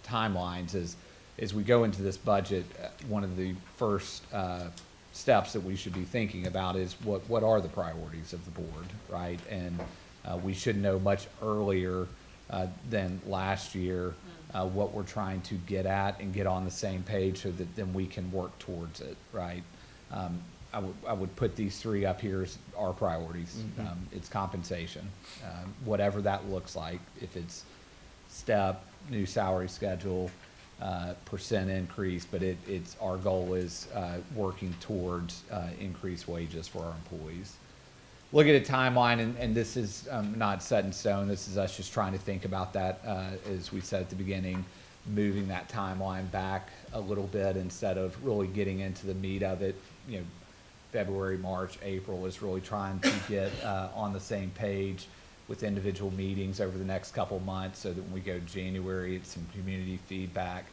timelines, as we go into this budget, one of the first steps that we should be thinking about is what are the priorities of the board, right? And we should know much earlier than last year what we're trying to get at and get on the same page, so that then we can work towards it, right? I would put these three up here as our priorities. It's compensation, whatever that looks like. If it's step, new salary schedule, percent increase, but it's our goal is working towards increased wages for our employees. Look at a timeline, and this is not set in stone. This is us just trying to think about that, as we said at the beginning, moving that timeline back a little bit instead of really getting into the meat of it. February, March, April is really trying to get on the same page with individual meetings over the next couple months, so that when we go January, it's some community feedback,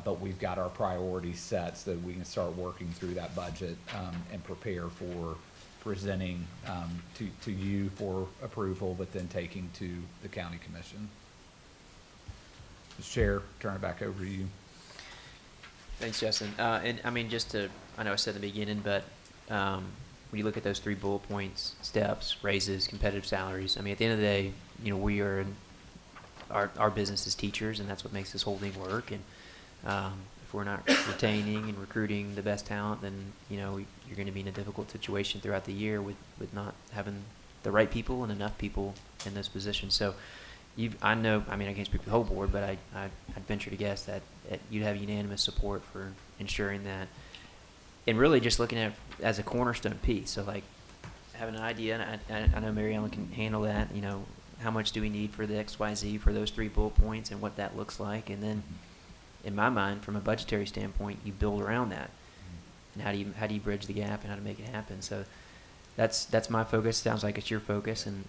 but we've got our priorities set so that we can start working through that budget and prepare for presenting to you for approval, but then taking to the county commission. Mr. Chair, turn it back over to you. Thanks, Justin. And I mean, I know I said in the beginning, but when you look at those 3 bullet points, steps, raises, competitive salaries, I mean, at the end of the day, we are our business is teachers, and that's what makes this whole thing work. And if we're not retaining and recruiting the best talent, then, you're going to be in a difficult situation throughout the year with not having the right people and enough people in those positions. So I can't speak for the whole board, but I'd venture to guess that you'd have unanimous support for ensuring that. And really just looking at it as a cornerstone piece. So, like, having an idea, and I know Mary Ellen can handle that, how much do we need for the XYZ for those 3 bullet points and what that looks like. And then, in my mind, from a budgetary standpoint, you build around that. And how do you bridge the gap and how to make it happen. So that's my focus. Sounds like it's your focus, and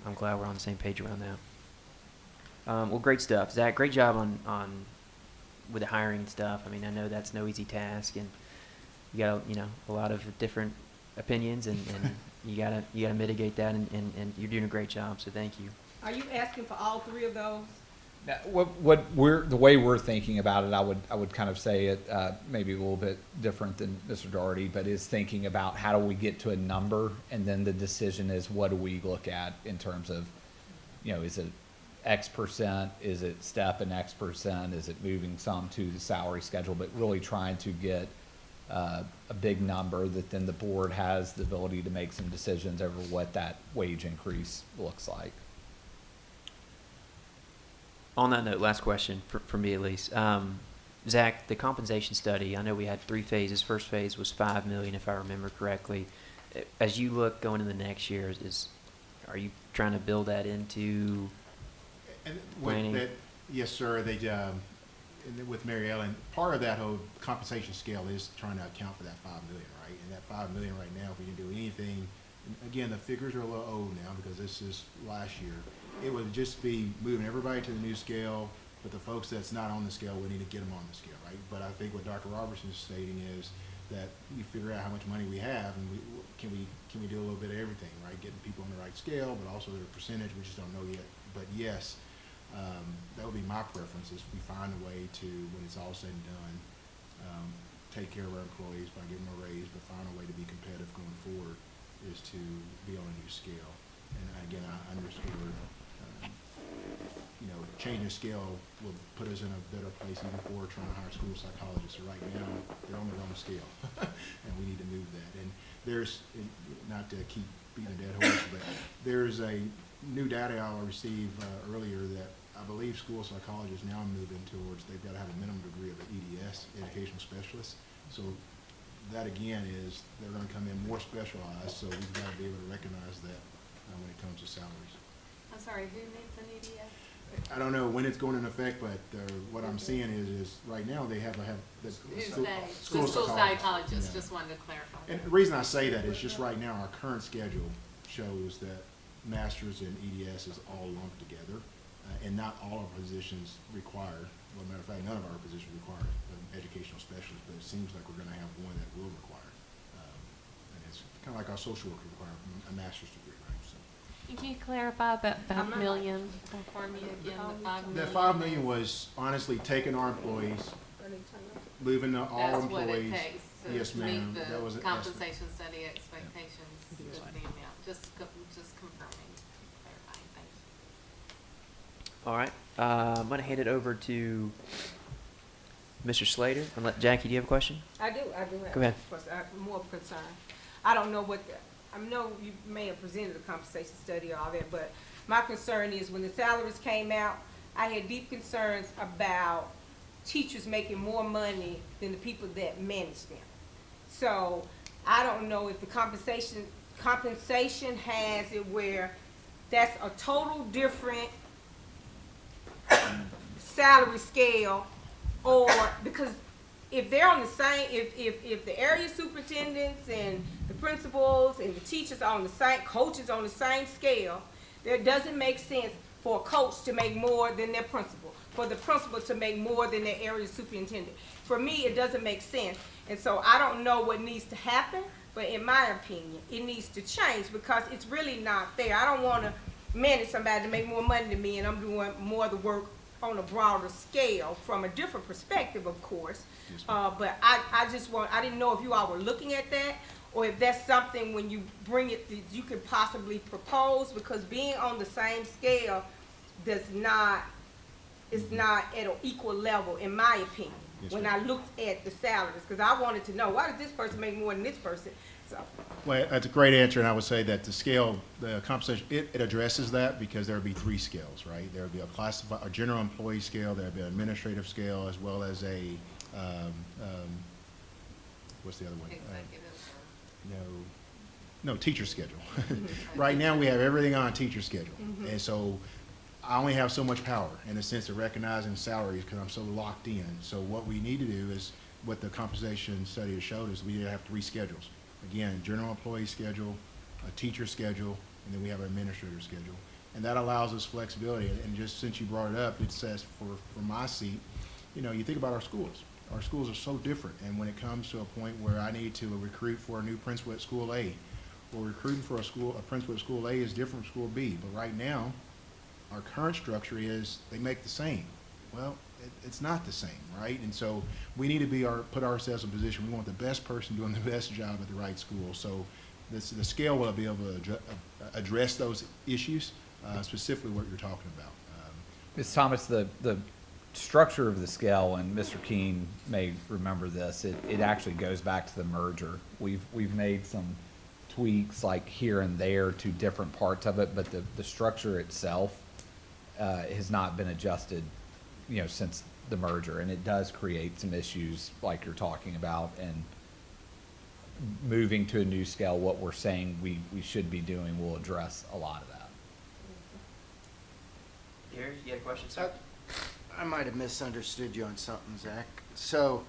I'm glad we're on the same page around that. Well, great stuff. Zach, great job on with the hiring stuff. I mean, I know that's no easy task, and you got a lot of different opinions, and you gotta mitigate that, and you're doing a great job. So thank you. Are you asking for all 3 of those? Now, the way we're thinking about it, I would kind of say it, maybe a little bit different than Mr. Doherty, but is thinking about how do we get to a number, and then the decision is what do we look at in terms of, is it X percent, is it step and X percent, is it moving some to the salary schedule, but really trying to get a big number that then the board has the ability to make some decisions over what that wage increase looks like. On that note, last question for me at least. Zach, the compensation study, I know we had 3 phases. First phase was $5 million, if I remember correctly. As you look going into the next year, are you trying to build that into planning? Yes, sir. With Mary Ellen, part of that whole compensation scale is trying to account for that $5 million, right? And that $5 million right now, if we didn't do anything, and again, the figures are a little old now because this is last year. It would just be moving everybody to the new scale, but the folks that's not on the scale, we need to get them on the scale, right? But I think what Dr. Robertson is stating is that we figure out how much money we have, and can we do a little bit of everything, right? Getting people on the right scale, but also their percentage, we just don't know yet. But yes, that would be my preference, is we find a way to, when it's all said and done, take care of our employees by giving them a raise, but find a way to be competitive going forward is to be on a new scale. And again, I underscore, changing scale will put us in a better place even for trying to hire school psychologists. So right now, they're on the wrong scale, and we need to move that. And there's, not to keep beating a dead horse, but there's a new data I received earlier that I believe school psychologists now are moving towards, they've got to have a minimum degree of an EDS, educational specialist. So that again is, they're going to come in more specialized, so we've got to be able to recognize that when it comes to salaries. I'm sorry, who needs an EDS? I don't know when it's going into effect, but what I'm seeing is right now they have the School psychologist, Yeah. just wanted to clarify. And the reason I say that is just right now our current schedule shows that masters in EDS is all lumped together, and not all of our positions require. Well, matter of fact, none of our positions require an educational specialist, but it seems like we're going to have one that will require. And it's kind of like our social workers require a master's degree, right? So. Can you clarify that $5 million for me again? The $5 million. That $5 million was honestly taking our employees, moving all That's employees. what it takes to Yes, ma'am. meet That was the an estimate. compensation study expectations. Is the amount. Just confirming, clarifying. Thank you. All right. I'm going to hand it over to Mr. Slater. Jackie, do you have a question? I do have. Go ahead. More concern. I don't know I know you may have presented a compensation study or all that, but my concern is when the salaries came out, I had deep concerns about teachers making more money than the people that manage them. So I don't know if the compensation has it where that's a total different salary scale, or because if they're on the same, if the area superintendents and the principals and the teachers are on the same, coaches on the same scale, it doesn't make sense for a coach to make more than their principal, for the principal to make more than their area superintendent. For me, it doesn't make sense. And so I don't know what needs to happen, but in my opinion, it needs to change because it's really not fair. I don't want to manage somebody to make more money than me and I'm doing more of the work on a broader scale from a different perspective, of course. Yes, But I didn't know if you all were looking at that or if that's something when you bring it that you could possibly propose, because being on the same scale is not at an equal level, in my opinion, Yes, when ma'am. I looked at the salaries, because I wanted to know, why does this person make more than this person? So, Well, that's a great answer, and I would say that the scale, the compensation, it addresses that because there would be 3 scales, right? There would be a general employee scale, there would be an administrative scale, as well as a, what's the other one? Executive. No, teacher schedule. Right now, we have everything on a teacher schedule. And so I only have so much power in the sense of recognizing salaries because I'm so locked in. So what we need to do is, what the compensation study has showed us, we need to have 3 schedules. Again, general employee schedule, a teacher schedule, and then we have an administrator schedule. And that allows us flexibility. And just since you brought it up, it says for my seat, you think about our schools. Our schools are so different. And when it comes to a point where I need to recruit for a new principal at school A, or recruiting for a principal at school A is different from school B. But right now, our current structure is they make the same. Well, it's not the same, right? And so we need to put ourselves in a position, we want the best person doing the best job at the right school. So the scale will be able to address those issues, specifically what you're talking about. Ms. Thomas, the structure of the scale, and Mr. Keene may remember this, it actually goes back to the merger. We've made some tweaks like here and there to different parts of it, but the structure itself has not been adjusted, since the merger, and it does create some issues like you're talking about. And moving to a new scale, what we're saying we should be doing will address a lot of that. Gary, you had a question, sir? I might have misunderstood you on something, Zach. So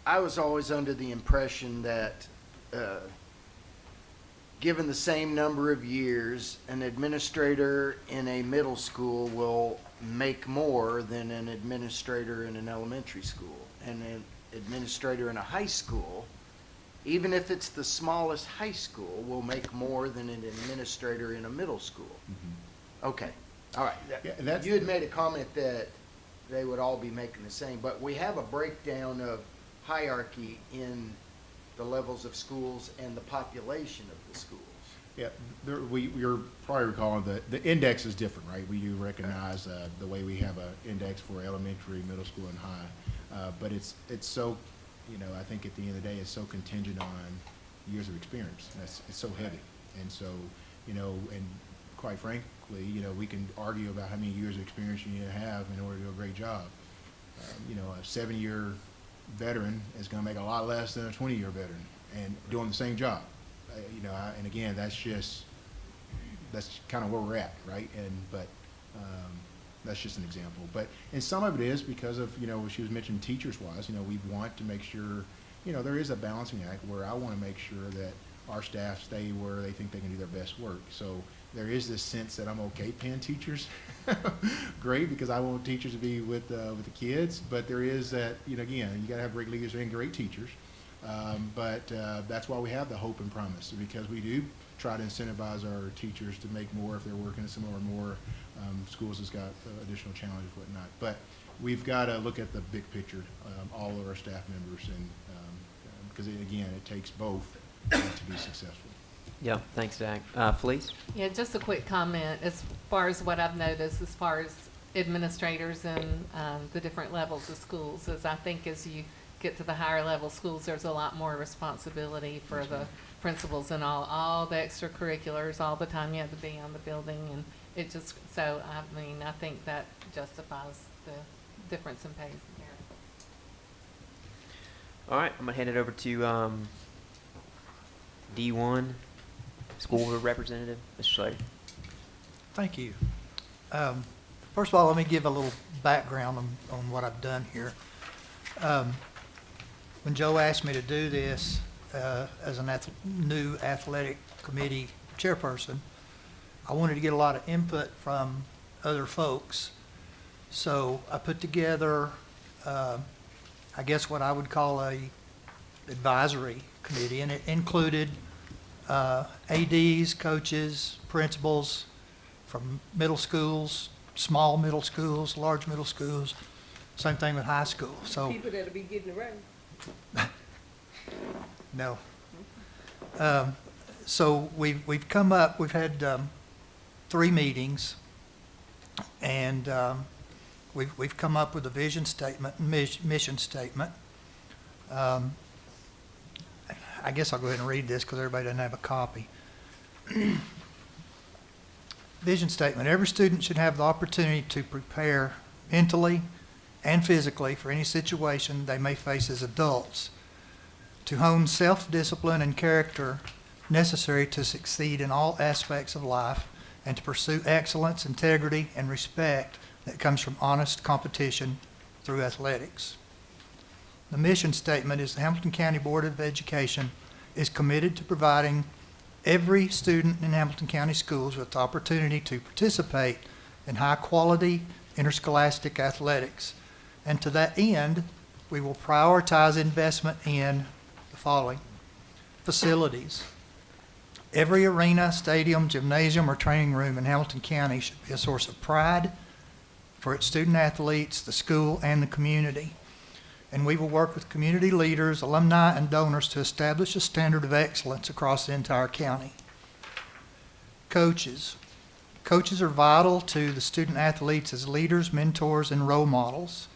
I was always under the impression that given the same number of years, an administrator in a middle school will make more than an administrator in an elementary school. And an administrator in a high school, even if it's the smallest high school, will make more than an administrator in a middle school. Mm-hmm. Okay, all right. Yeah, You had made a comment that they would all be making the same, but we have a breakdown of hierarchy in the levels of schools and the population of the schools. Yeah, you're probably recalling the index is different, right? We do recognize the way we have an index for elementary, middle school, and high. But it's so, I think at the end of the day, it's so contingent on years of experience. It's so heavy. And so, and quite frankly, we can argue about how many years of experience you need to have in order to do a great job. A 7-year veteran is going to make a lot less than a 20-year veteran and doing the same job. And again, that's kind of where we're at, right? But that's just an example. And some of it is because of, she was mentioning teachers-wise, we want to make sure, there is a balancing act where I want to make sure that our staff stay where they think they can do their best work. So there is this sense that I'm okay paying teachers, great, because I want teachers to be with the kids. But there is that, again, you got to have great leaders and great teachers. But that's why we have the hope and promise, because we do try to incentivize our teachers to make more if they're working at some or more schools that's got additional challenges, whatnot. But we've got to look at the big picture, all of our staff members, and because again, it takes both to be successful. Yeah, thanks, Zach. Felice? Yeah, just a quick comment as far as what I've noticed as far as administrators and the different levels of schools, is I think as you get to the higher level schools, there's a lot more responsibility for the principals and all the extracurriculars, all the time you have to be on the building, and it just, so, I think that justifies the difference in pay there. All right, I'm going to hand it over to D1, school representative, Mr. Slater. Thank you. First of all, let me give a little background on what I've done here. When Joe asked me to do this as a new athletic committee chairperson, I wanted to get a lot of input from other folks. So I put together, I guess what I would call a advisory committee, and it included ADs, coaches, principals from middle schools, small middle schools, large middle schools, same thing with high school. So People that'll be getting around. no. So we've come up, we've had 3 meetings, and we've come up with a vision statement and mission statement. I guess I'll go ahead and read this because everybody doesn't have a copy. Vision statement: every student should have the opportunity to prepare mentally and physically for any situation they may face as adults, to hone self-discipline and character necessary to succeed in all aspects of life, and to pursue excellence, integrity, and respect that comes from honest competition through athletics. The mission statement is the Hamilton County Board of Education is committed to providing every student in Hamilton County schools with the opportunity to participate in high-quality interscholastic athletics. And to that end, we will prioritize investment in the following: facilities, Every arena, stadium, gymnasium, or training room in Hamilton County should be a source of pride for its student athletes, the school, and the community. And we will work with community leaders, alumni, and donors to establish a standard of excellence across the entire county. Coaches. Coaches are vital to the student athletes as leaders, mentors, and role models.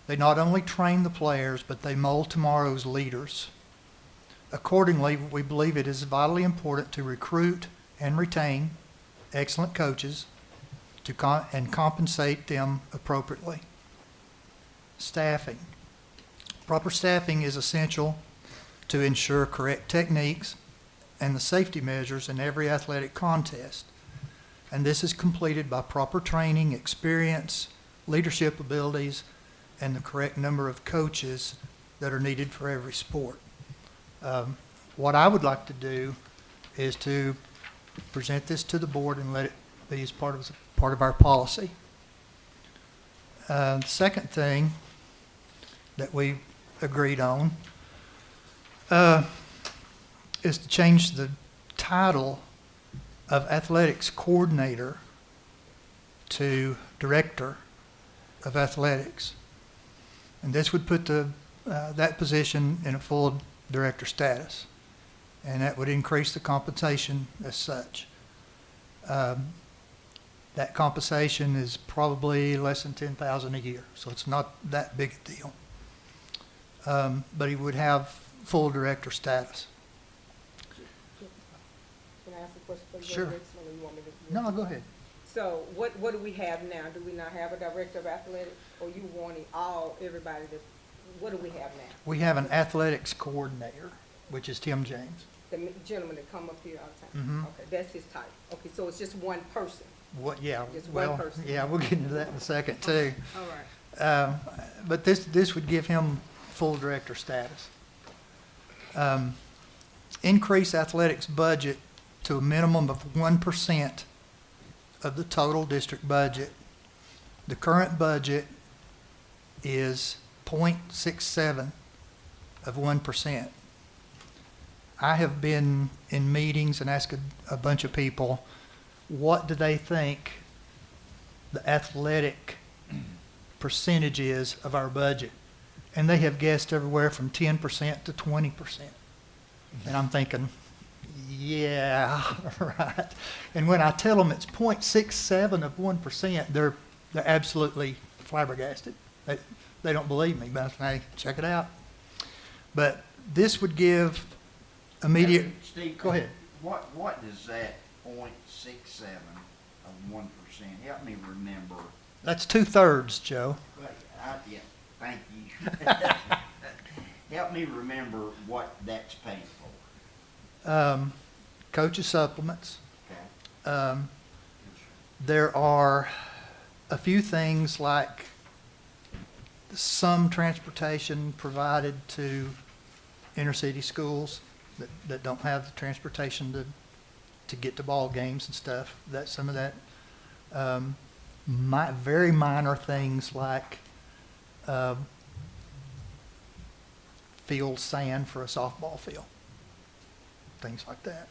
They not only train the players, but they mold tomorrow's leaders. Accordingly, we believe it is vitally important to recruit and retain excellent coaches and compensate them appropriately. Staffing. Proper staffing is essential to ensure correct techniques and the safety measures in every athletic contest. And this is completed by proper training, experience, leadership abilities, and the correct number of coaches that are needed for every sport. What I would like to do is to present this to the board and let it be as part of our policy. The second thing that we agreed on is to change the title of athletics coordinator to director of athletics. And this would put that position in a full director status, and that would increase the compensation as such. That compensation is probably less than $10,000 a year, so it's not that big a deal. But he would have full director status. Can I ask a question for you? Sure. Or you want me to? No, go ahead. So what do we have now? Do we not have a director of athletics, or you wanting everybody to, what do we have now? We have an athletics coordinator, which is Tim James. The gentleman that come up here all the Mhm. time? Okay, that's his title. Okay, so it's just one person? What? Yeah. Just one Well, person. yeah, we'll get into that in a second too. All right. But this would give him full director status. Increase athletics budget to a minimum of 1% of the total district budget. The current budget is 0.67 of 1%. I have been in meetings and asked a bunch of people, what do they think the athletic percentage is of our budget? And they have guessed everywhere from 10% to 20%. And I'm thinking, yeah, right. And when I tell them it's 0.67 of 1%, they're absolutely flabbergasted. They don't believe me, but I say, hey, check it out. But this would give immediate. Steve, Go ahead. What does that 0.67 of 1%, help me remember? That's 2/3, Joe. Yeah, thank you. Help me remember what that's paid for. Coaches supplements. Okay. There are a few things like some transportation provided to inner city schools that don't have the transportation to get to ball games and stuff. That some of that very minor things like field sand for a softball field, things like that.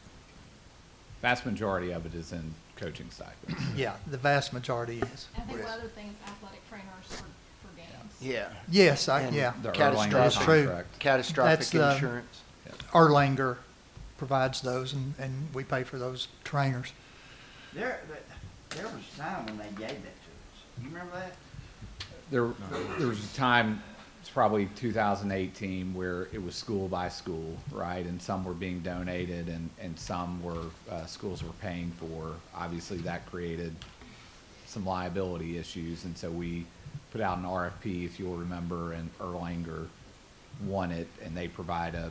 Vast majority of it is in coaching stipends. Yeah, the vast majority is. I think one other thing is athletic trainers for games. Yeah. Yes, And yeah. The Catastrophic- Erlanger That's true. contract. Catastrophic That's, insurance. Erlanger provides those, and we pay for those trainers. There was a time when they gave that to us. You remember that? There was a time, it's probably 2018, where it was school by school, right? And some were being donated and some were, schools were paying for. Obviously, that created some liability issues, and so we put out an RFP, if you'll remember, and Erlanger won it, and they provide a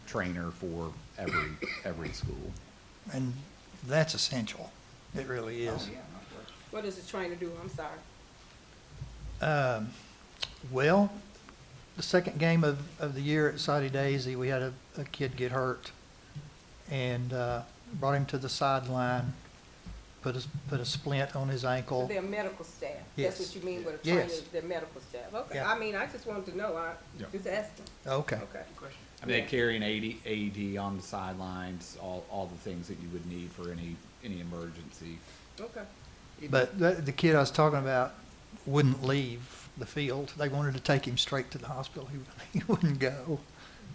trainer for every school. And that's essential. It really is. Oh, yeah, no question. What does the trainer do? I'm sorry. Well, the second game of the year at Soddy Daisy, we had a kid get hurt and brought him to the sideline put a splint on his So ankle. they're medical staff? Yes. That's what you mean with a Yes. trainer, they're medical staff? Okay, Yeah. I mean, I just wanted to know, Yeah. just asking. Okay. Okay. I mean, they carry an AED on the sidelines, all the things that you would need for any emergency. Okay. But the kid I was talking about wouldn't leave the field. They wanted to take him straight to the hospital. He wouldn't go.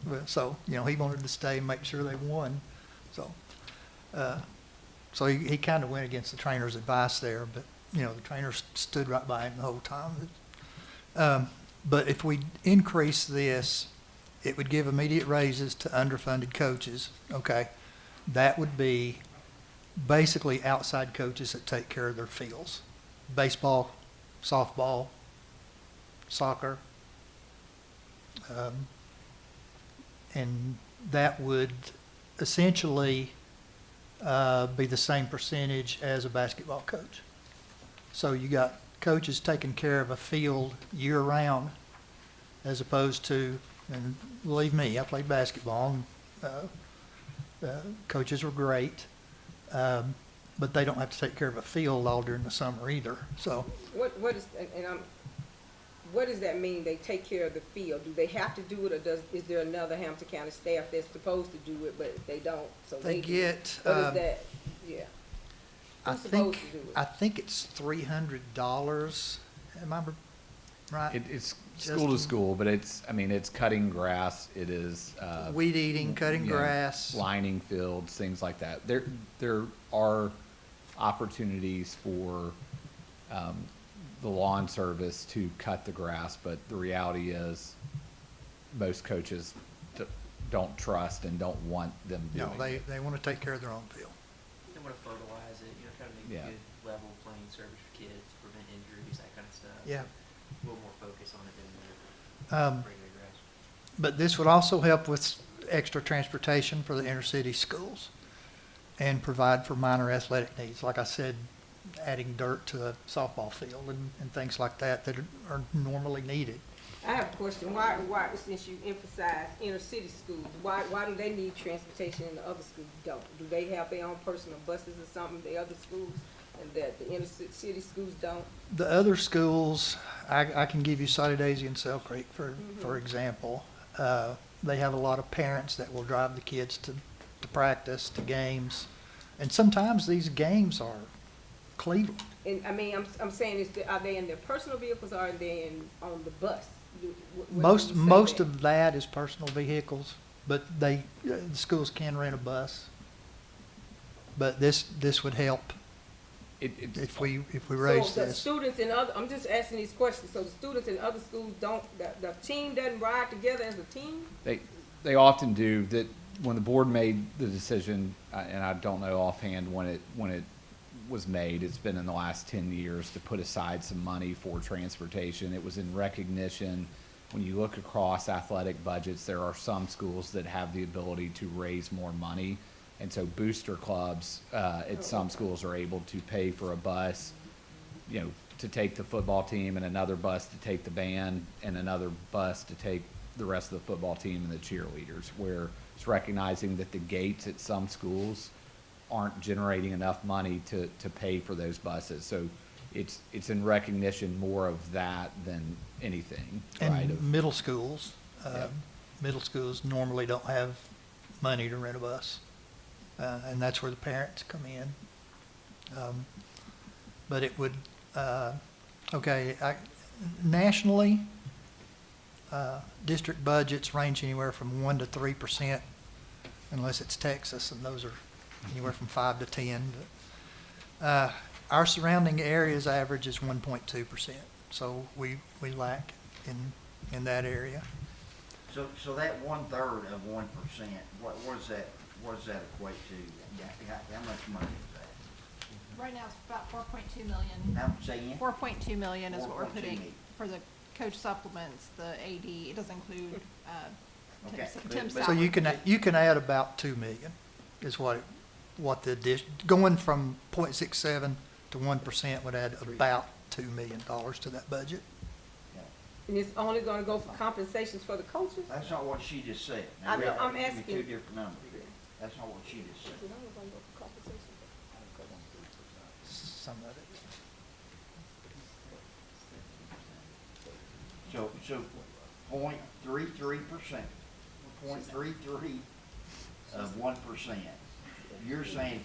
But, so, he wanted to stay and make sure they won. So he kind of went against the trainer's advice there, but, the trainer stood right by him the whole time. But if we increase this, it would give immediate raises to underfunded coaches, okay? That would be basically outside coaches that take care of their fields. Baseball, softball, soccer. And that would essentially be the same percentage as a basketball coach. So you got coaches taking care of a field year-round as opposed to, and believe me, I played basketball, and coaches were great, but they don't have to take care of a field all during the summer either. So What does that mean, they take care of the field? Do they have to do it, or is there another Hampton County staff that's supposed to do it, but they don't, so they do? get, What is that? Yeah. I Who's supposed think, to do it? I think it's $300. Am I right? It's Justin? school to school, but it's cutting grass, it is, Weed eating, cutting you know, grass. lining fields, things like that. There are opportunities for, the lawn service to cut the grass, but the reality is most coaches don't trust and don't want them doing No, it. they want to take care of their own field. They want to fertilize it, try to make Yeah. a good level playing surface for kids, prevent injuries, that kind of stuff. Yeah. A little more focus on it than regular grass. But this would also help with extra transportation for the inner city schools and provide for minor athletic needs. Like I said, adding dirt to a softball field and things like that are normally needed. I have a question. Why, since you emphasize inner city schools, why do they need transportation and the other schools don't? Do they have their own personal buses or something, the other schools, and that the inner city schools don't? The other schools, I can give you Soddy Daisy and Sell Creek, for example. They have a lot of parents that will drive the kids to practice, to games. And sometimes these games are Cleveland. And I mean, I'm saying, are they in their personal vehicles or are they on the bus? Most of that is personal vehicles, but the schools can rent a bus. But this would help if we raise So the this. students in other, I'm just asking these questions, so the students in other schools don't, the team doesn't ride together as a team? They often do. That when the board made the decision, and I don't know offhand when it was made, it's been in the last 10 years to put aside some money for transportation. It was in recognition, when you look across athletic budgets, there are some schools that have the ability to raise more money. And so booster clubs at some schools are able to pay for a bus, to take the football team, and another bus to take the band, and another bus to take the rest of the football team and the cheerleaders, where it's recognizing that the gates at some schools aren't generating enough money to pay for those buses. So it's in recognition more of that than anything, right? And middle schools, Yep. middle schools normally don't have money to rent a bus. And that's where the parents come in. But it would, nationally, district budgets range anywhere from 1% to 3%, unless it's Texas, and those are anywhere from 5 to 10. But, our surrounding areas average is 1.2%, so we lack in that area. So that 1/3 of 1%, what does that equate to? How much money is that? Right now, it's about 4.2 million. How much, say again? 4.2 million is what we're 4.2 putting million. for the coach supplements, the AD. It doesn't include, Okay, Tim's but- So salary. you can add about 2 million is what going from 0.67 to 1% would add about $2 million to that budget. And it's only gonna go for compensations for the coaches? That's not what she just said. I know, I'm Give me asking. two different numbers. That's not what she just said. some of it. So 0.33%, 0.33 of 1%. You're saying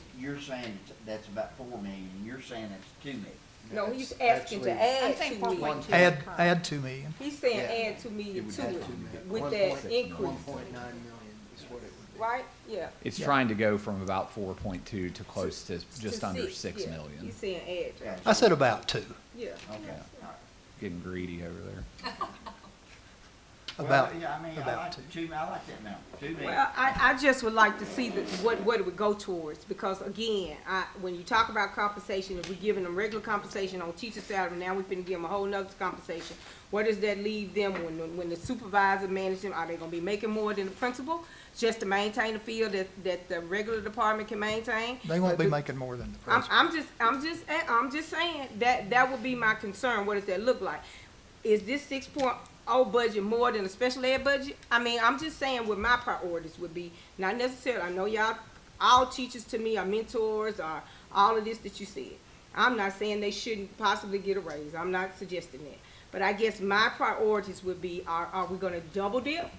that's about 4 million, you're saying that's 2 million. No, he's asking to Actually, add I'm saying 2 million. 4.2. Add 2 million. He's saying Yeah. add 2 million It would to add it 2 million. with 1.6 that increase, 1.9 million is what it would be. right? Yeah. It's Yeah. trying to go from about 4.2 to close to just To under six, 6 yeah. million. He's saying add to it. I said about 2. Yeah. Okay, all right. Getting greedy over there. About, Well, yeah, I mean, I about like 2. I like that number, 2 million. Well, I just would like to see what it would go towards, because again, when you talk about compensation, if we're giving them regular compensation on teacher salary, now we're finna give them a whole nother compensation. Where does that leave them when the supervisor manage them? Are they gonna be making more than the principal just to maintain the field that the regular department can maintain? They won't be making more than the principal. I'm just saying that would be my concern. What does that look like? Is this 6.0 budget more than a special ed budget? I mean, I'm just saying what my priorities would be. Not necessarily, I know y'all, all teachers to me are mentors, or all of this that you said. I'm not saying they shouldn't possibly get a raise. I'm not suggesting that. But I guess my priorities would be, are we gonna double dip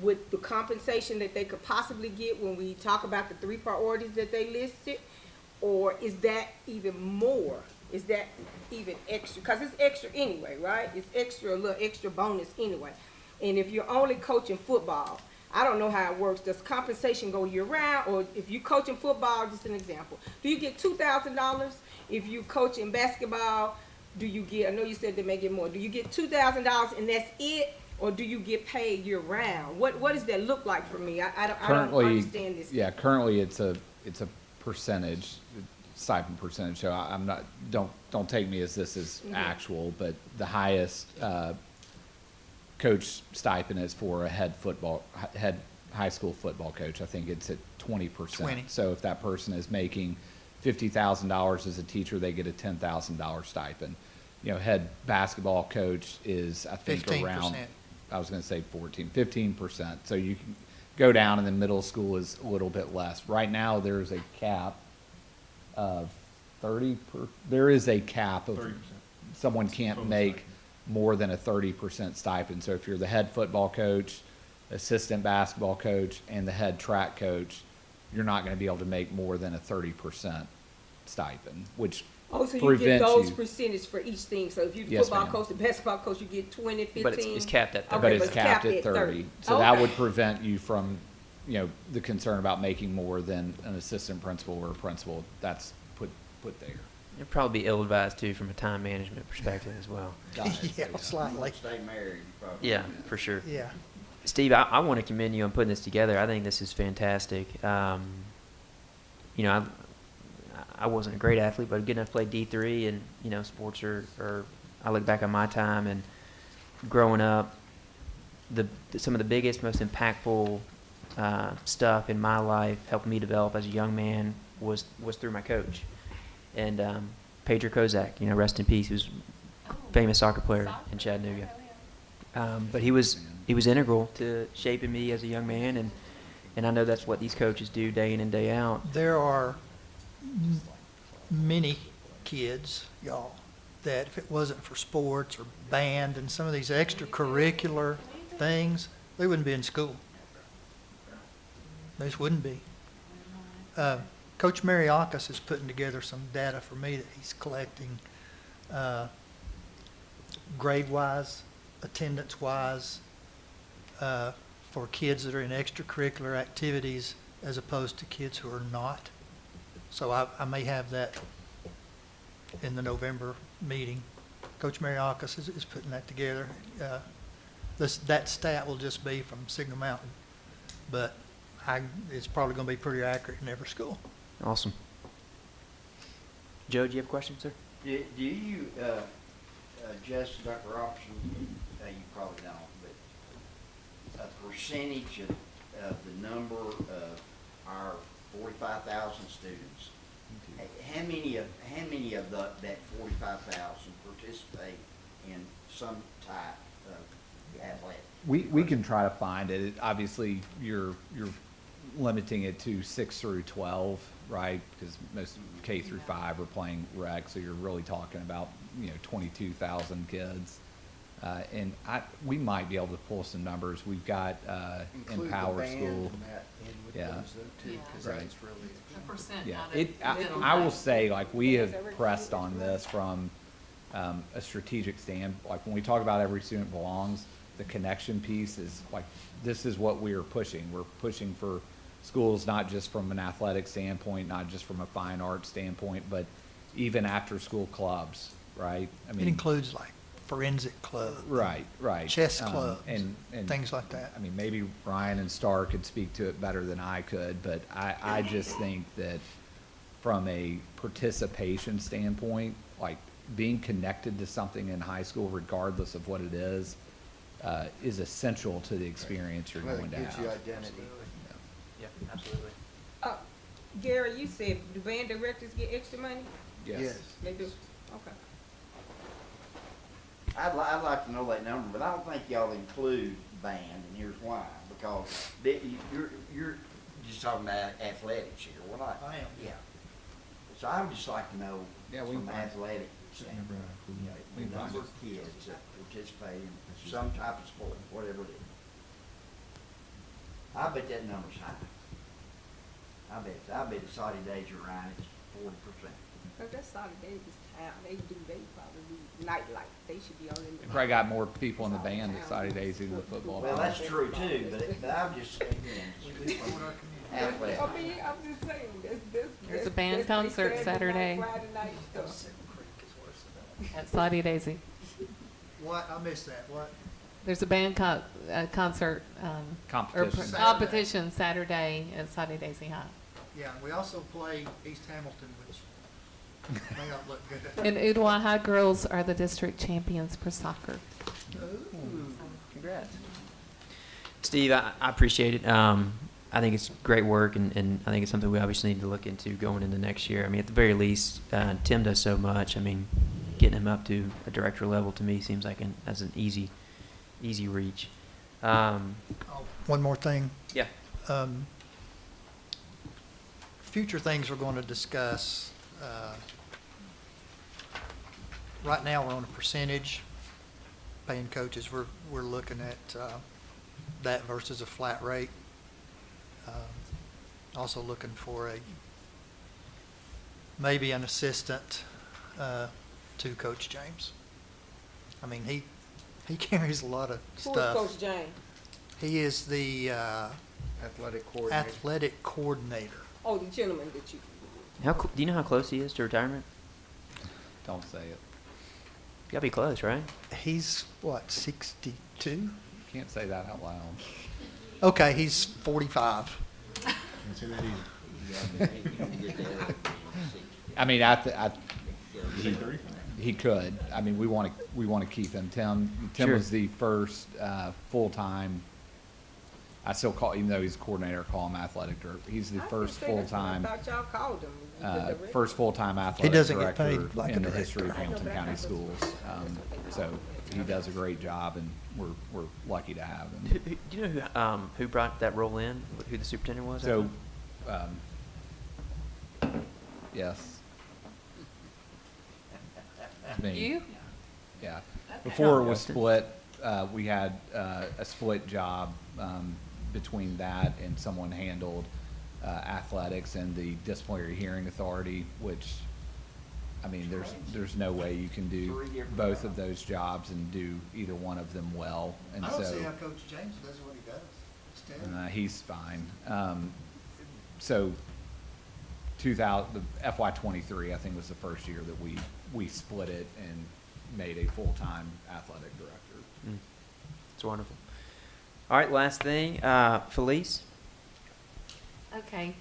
with the compensation that they could possibly get when we talk about the 3 priorities that they listed? Or is that even more? Is that even extra? Because it's extra anyway, right? It's extra, a little extra bonus anyway. And if you're only coaching football, I don't know how it works. Does compensation go year round? Or if you're coaching football, just an example, do you get $2,000? If you coach in basketball, do you get, I know you said they may get more, do you get $2,000 and that's it? Or do you get paid year round? What does that look like for me? I don't understand this. Yeah, currently it's a percentage, stipend percentage, so I'm not, don't take me as this is actual, but the highest coach stipend is for a head high school football coach. I think it's at 20%. 20. So if that person is making $50,000 as a teacher, they get a $10,000 stipend. You know, head basketball coach is, I think, 15%. around, I was gonna say 15%. So you can go down, and then middle school is a little bit less. Right now, there's a cap of there is a cap of 30%. someone can't Total make stipend. more than a 30% stipend. So if you're the head football coach, assistant basketball coach, and the head track coach, you're not gonna be able to make more than a 30% stipend, which Oh, so you get prevents those you. percentage for each thing. So if you're the Yes, football ma'am. coach, the basketball coach, you get 20, 15. But it's capped at 30. Okay, But it's capped at 30. So that Okay. would prevent you from, you know, the concern about making more than an assistant principal or a principal. That's put there. It'd probably be ill-advised too from a time management perspective as well. Yeah, slightly. Stay married, you probably. Yeah, for sure. Yeah. Steve, I want to commend you on putting this together. I think this is fantastic. You know, I wasn't a great athlete, but good enough to play D3, and you know, sports are I look back on my time and growing up, some of the biggest, most impactful stuff in my life, helped me develop as a young man, was through my coach. And Pedro Kozak, you know, rest in peace, he was a famous soccer player in Chattanooga. But he was integral to shaping me as a young man, and I know that's what these coaches do day in and day out. There are many kids, y'all, that if it wasn't for sports or band and some of these extracurricular things, they wouldn't be in school. They just wouldn't be. Coach Mariakis is putting together some data for me that he's collecting, grade-wise, attendance-wise, for kids that are in extracurricular activities as opposed to kids who are not. So I may have that in the November meeting. Coach Mariakis is putting that together. That stat will just be from Signal Mountain, but it's probably going to be pretty accurate in every school. Awesome. Joe, do you have a question, sir? Do you, Justin, Dr. Robertson, you probably don't, but a percentage of the number of our 45,000 students, how many of that 45,000 participate in some type of athletic? We can try to find it. Obviously, your limiting it to 6 through 12, right? Because most K through 5 are playing rec, so you're really talking about, 22,000 kids. And we might be able to pull some numbers. We've got in Power School. And that in with Yeah. those though too, because Right. that's really. The percent Yeah, out of I will say, like, we have pressed on this from a strategic stand. Like, when we talk about every student belongs, the connection piece is like, this is what we are pushing. We're pushing for schools, not just from an athletic standpoint, not just from a fine arts standpoint, but even after-school clubs, right? I It mean, includes like forensic club. right, right. Chess clubs, and things like that. I mean, maybe Ryan and Star could speak to it better than I could, but I just think that from a participation standpoint, like, being connected to something in high school, regardless of what it is essential to the experience you're Well, going it to gives you have. identity. Yeah, absolutely. Gary, you said the band directors get extra money? Yes. They do? Okay. I'd like to know that number, but I don't think y'all include band, and here's why. Because you're just talking about athletics here, we're not. I am. Yeah. So I would just like to know Yeah, we from can an find- athletic standpoint, We the can find number of kids that participate in some type of sport, whatever it is. I bet that number's high. I bet the Saudi days are right, it's 40%. Cause that's Saudi Davis town, they probably do nightlife, they should be on We the. probably got more people in the band at Saudi Days than the football. Well, that's team. true too, but I'm just, again, athletics. I mean, I'm just saying, There's a band concert Saturday. Friday night stuff. At Slotty Daisy. What? I missed that. What? There's a band concert, or Competition. competition Saturday at Slotty Daisy High. Yeah, we also play East Hamilton, which may not look good. And Udoa High girls are the district champions for soccer. Congrats. Steve, I appreciate it. I think it's great work, and I think it's something we obviously need to look into going into next year. I mean, at the very least, Tim does so much. I mean, getting him up to a director level to me seems like as an easy reach. One more thing. Yeah. Future things we're going to discuss. Right now, we're on a percentage paying coaches. We're looking at that versus a flat rate. Also looking for maybe an assistant to Coach James. I mean, he carries a lot of Who is stuff. Coach James? He is the Athletic coordinator. athletic coordinator. Oh, the gentleman that you. Do you know how close he is to retirement? Don't say it. You gotta be close, right? He's what, 62? Can't say that out loud. Okay, he's 45. Can't say that either. I mean, he could. I mean, we want to keep him. Tim Sure. was the first full-time. I still call, even though he's a coordinator, I call him athletic director. He's the first full-time, I thought y'all called him. first full-time athletic doesn't get director paid like a in the director. history of Hamilton County Schools. So he does a great job, and we're lucky to have him. Do you know who brought that role in? Who the superintendent was? So, yes. Me. You? Yeah. Before it was split, we had a split job between that and someone handled athletics and the disciplinary hearing authority, which, I mean, there's no way you can do both of those jobs and do either one of them well. And I don't so see how Coach James does what he does. It's terrible. he's fine. So the FY23, I think, was the first year that we split it and made a full-time athletic director. It's wonderful. All right, last thing, Felice. Okay,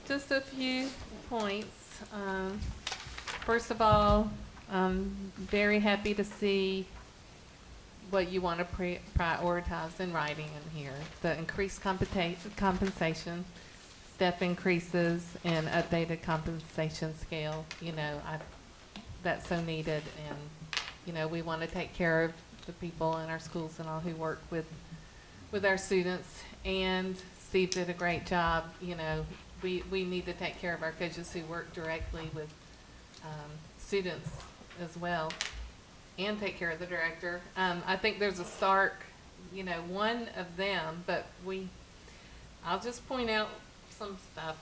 just a few points. First of all, I'm very happy to see what you want to prioritize in writing in here. The increased compensation, step increases, and updated compensation scale. You know, that's so needed, and, you know, we want to take care of the people in our schools and all who work with our students. And Steve did a great job. You know, we need to take care of our coaches who work directly with students as well, and take care of the director. I think there's a stark, you know, one of them, but I'll just point out some stuff.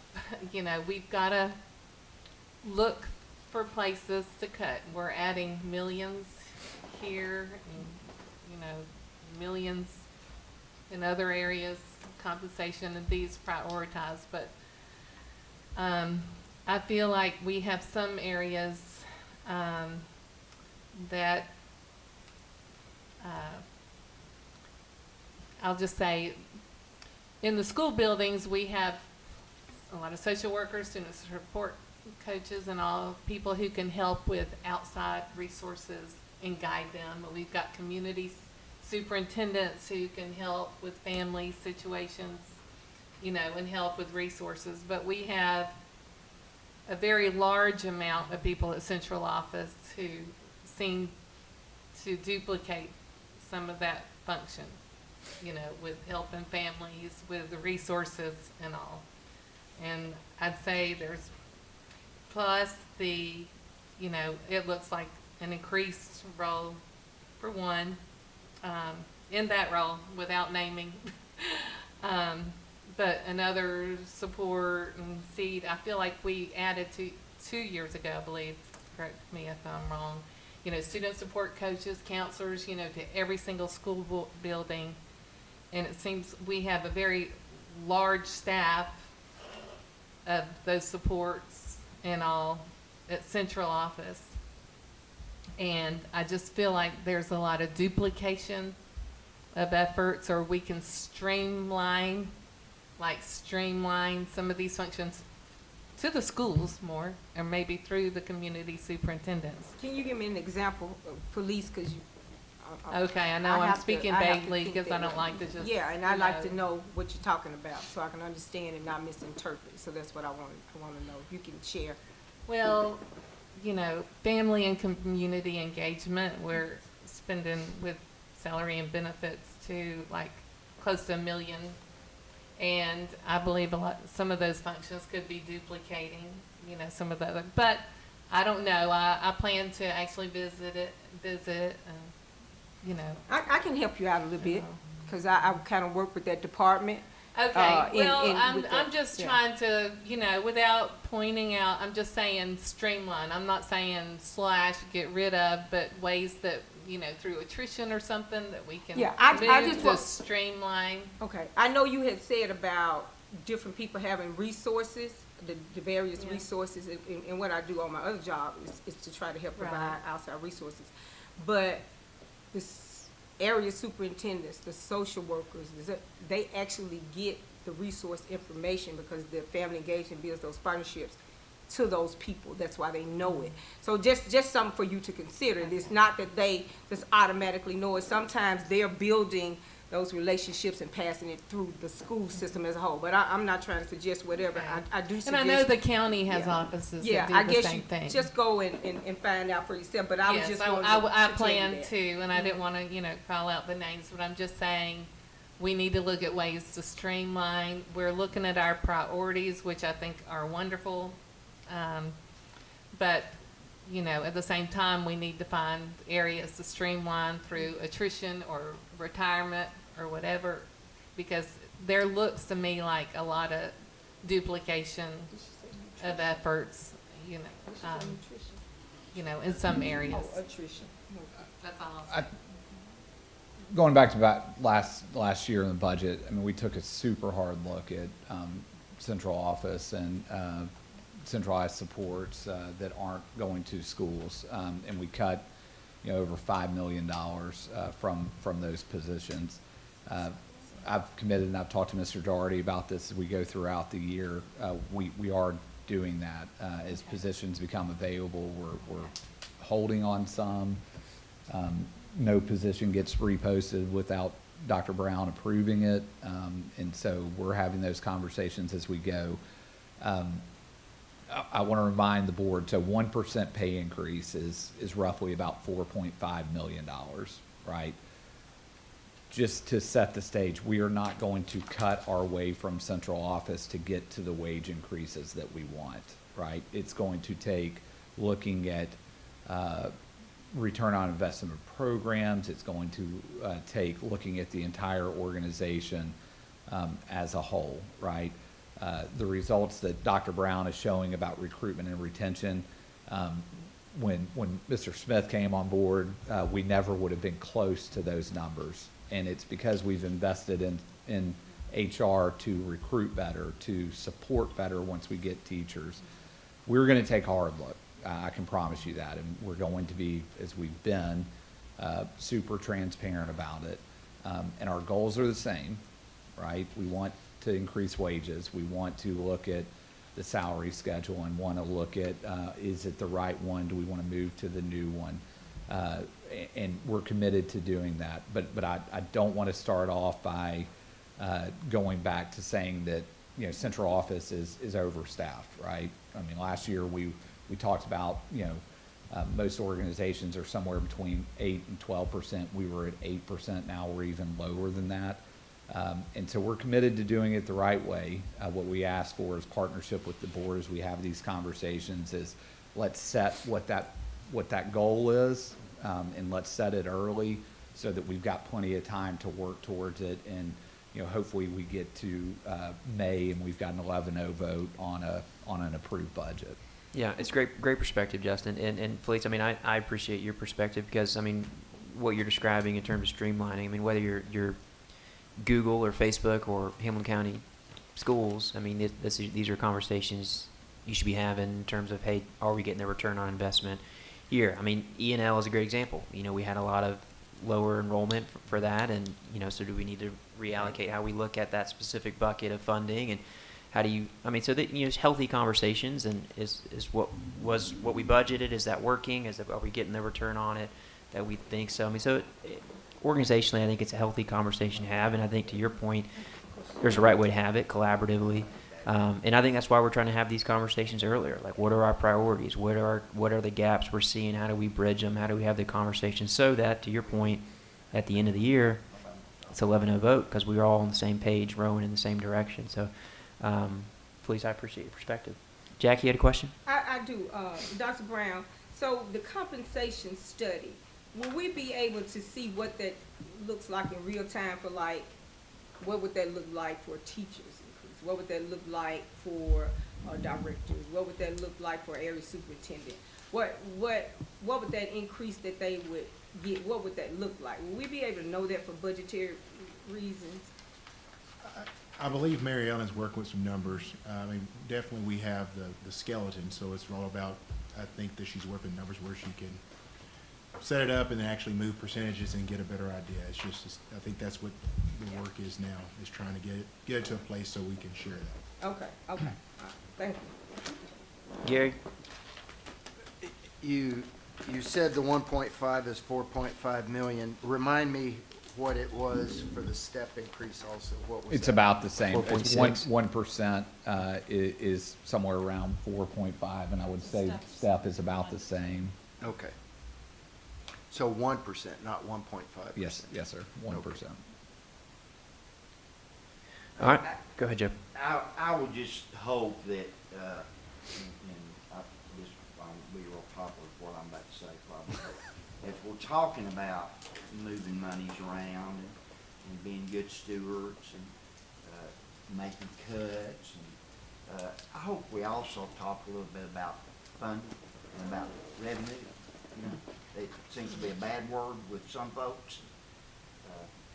You know, we've got to look for places to cut. We're adding millions here, and, you know, millions in other areas, compensation, and these prioritized. But I feel like we have some areas that I'll just say, in the school buildings, we have a lot of social workers, student support coaches, and all people who can help with outside resources and guide them. We've got community superintendents who can help with family situations, you know, and help with resources. But we have a very large amount of people at central office who seem to duplicate some of that function, you know, with helping families, with the resources and all. And I'd say there's, plus the, you know, it looks like an increased role for one, in that role without naming. But another support and seed, I feel like we added 2 years ago, I believe, correct me if I'm wrong, you know, student support coaches, counselors, you know, to every single school building. And it seems we have a very large staff of those supports and all at central office. And I just feel like there's a lot of duplication of efforts, or we can streamline some of these functions to the schools more, or maybe through the community superintendents. Can you give me an example of police, because you. Okay, I know I'm speaking vaguely because I don't like to just. Yeah, and I like to know what you're talking about, so I can understand and not misinterpret, so that's what I want to know, if you can share. Well, you know, family and community engagement, we're spending with salary and benefits to like close to $1 million. And I believe some of those functions could be duplicating, you know, some of the other, but I don't know. I plan to actually visit, you know. I can help you out a little bit, because I kind of work with that department. Okay, well, with I'm just trying to, you know, without pointing out, I'm just saying streamline. I'm not saying slash, get rid of, but ways that, you know, through attrition or something that we can I move just to streamline. Okay, I know you had said about different people having resources, the various resources, and what I do on my other job is to try to help provide outside resources. But the area superintendents, the social workers, they actually get the resource information because the family engagement builds those partnerships to those people. That's why they know it. So just something for you to consider. It's not that they just automatically know it. Sometimes they're building those relationships and passing it through the school system as a whole. But I'm not trying to suggest whatever. Okay. I do suggest. And I know the county has offices that do I the guess same you thing. just go and find out for yourself. But I was just going I to plan to, and I didn't want to, you know, call out the names, but I'm just saying we need to look at ways to streamline. We're looking at our priorities, which I think are wonderful. But, you know, at the same time, we need to find areas to streamline through attrition or retirement or whatever, because there looks to me like a lot of duplication of efforts, you know, in some areas. attrition. That's all I'll say. Going back to about last year in the budget, I mean, we took a super hard look at central office and centralized supports that aren't going to schools, and we cut, you know, over $5 million from those positions. I've committed, and I've talked to Mr. Doherty about this as we go throughout the year. We are doing that as positions become available. We're holding on some. No position gets reposted without Dr. Brown approving it, and so we're having those conversations as we go. I want to remind the board, so 1% pay increase is roughly about $4.5 million, right? just to set the stage, we are not going to cut our way from central office to get to the wage increases that we want, right? It's going to take looking at return on investment programs. It's going to take looking at the entire organization as a whole, right? The results that Dr. Brown is showing about recruitment and retention, when Mr. Smith came on board, we never would have been close to those numbers. And it's because we've invested in HR to recruit better, to support better once we get teachers. We're going to take a hard look. I can promise you that. And we're going to be, as we've been, super transparent about it. And our goals are the same, right? We want to increase wages. We want to look at the salary schedule and want to look at, is it the right one? Do we want to move to the new one? And we're committed to doing that. But I don't want to start off by going back to saying that, you know, central office is overstaffed, right? I mean, last year we talked about, you know, most organizations are somewhere between 8 and 12%. We were at 8%. Now we're even lower than that. And so we're committed to doing it the right way. What we ask for is partnership with the board as we have these conversations is let's set what that goal is, and let's set it early so that we've got plenty of time to work towards it. And, you know, hopefully we get to May and we've got an 11-0 vote on an approved budget. Yeah, it's great perspective, Justin. And Felice, I mean, I appreciate your perspective because, I mean, what you're describing in terms of streamlining, I mean, whether you're Google or Facebook or Hamilton County schools, I mean, these are conversations you should be having in terms of, hey, are we getting the return on investment here? I mean, E&L is a great example. You know, we had a lot of lower enrollment for that, and, you know, so do we need to reallocate how we look at that specific bucket of funding, and how do you, I mean, so that, you know, it's healthy conversations, and is what we budgeted, is that working? Are we getting the return on it that we think so? I mean, so organizationally, I think it's a healthy conversation to have, and I think to your point, there's a right way to have it collaboratively, and I think that's why we're trying to have these conversations earlier. Like, what are our priorities? What are the gaps we're seeing? How do we bridge them? How do we have the conversation so that, to your point, at the end of the year, it's 11-0 vote because we are all on the same page, rowing in the same direction. So, Felice, I appreciate your perspective. Jackie, you had a question? I do, Dr. Brown. So the compensation study, will we be able to see what that looks like in real time for, like, what would that look like for teachers increase? What would that look like for directors? What would that look like for area superintendent? What would that increase that they would get? What would that look like? Will we be able to know that for budgetary reasons? I believe Mary Ellen's working with some numbers. I mean, definitely we have the skeleton, so it's all about, I think that she's working numbers where she can set it up and then actually move percentages and get a better idea. It's just, I think that's what the work is now, is trying to get it to a place so we can share that. Okay, all right, thank you. Gary? You said the 1.5 is 4.5 million. Remind me what it was for the step increase also. What was It's that? about the same. 4.6. 1% is somewhere around 4.5, and I would say step is about the same. Okay. So 1%, not 1.5%. Yes, sir, 1%. Okay. All right, go ahead, Joe. I would just hope that, and this will be real popular with what I'm about to say probably, but if we're talking about moving monies around and being good stewards and making cuts, and I hope we also talk a little bit about funding and about revenue. You know, it seems to be a bad word with some folks.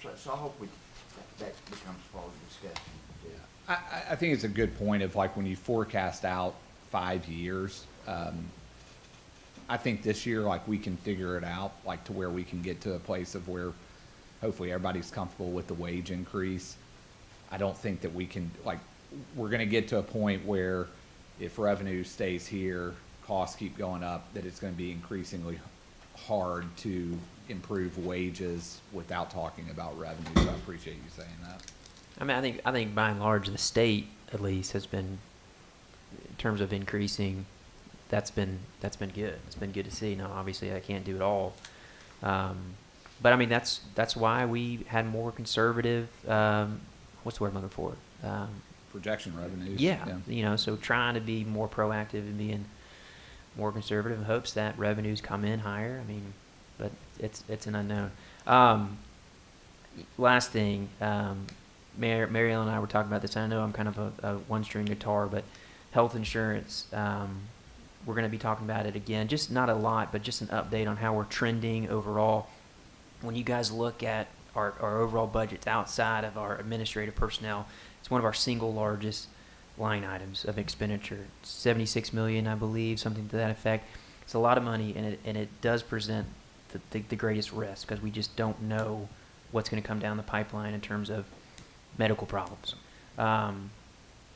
So I hope that becomes part of the discussion. Yeah. I think it's a good point of, like, when you forecast out 5 years, I think this year, like, we can figure it out, like, to where we can get to a place of where hopefully everybody's comfortable with the wage increase. I don't think that we can, like, we're going to get to a point where if revenue stays here, costs keep going up, that it's going to be increasingly hard to improve wages without talking about revenue. So I appreciate you saying that. I mean, I think by and large, the state at least has been, in terms of increasing, that's been good. It's been good to see. Now, obviously, I can't do it all, but I mean, that's why we had more conservative, what's the word I'm looking for? Projection revenues. Yeah, so trying to be more proactive and being more conservative in hopes that revenues come in higher. I mean, but it's an unknown. Last thing, Mary Ellen and I were talking about this. I know I'm kind of a one-string guitar, but health insurance, we're going to be talking about it again. Just not a lot, but just an update on how we're trending overall. When you guys look at our overall budgets outside of our administrative personnel, it's one of our single largest line items of expenditure. 76 million, I believe, something to that effect. It's a lot of money, and it does present the greatest risk because we just don't know what's going to come down the pipeline in terms of medical problems.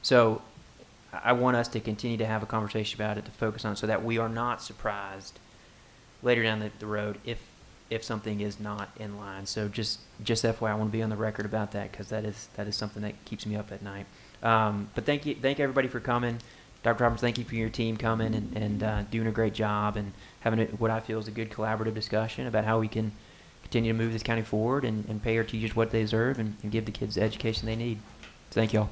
So I want us to continue to have a conversation about it, to focus on it, so that we are not surprised later down the road if something is not in line. So just FYI, I want to be on the record about that because that is something that keeps me up at night. But thank everybody for coming. Dr. Roberts, thank you for your team coming and doing a great job and having what I feel is a good collaborative discussion about how we can continue to move this county forward and pay our teachers what they deserve and give the kids the education they need. Thank you all.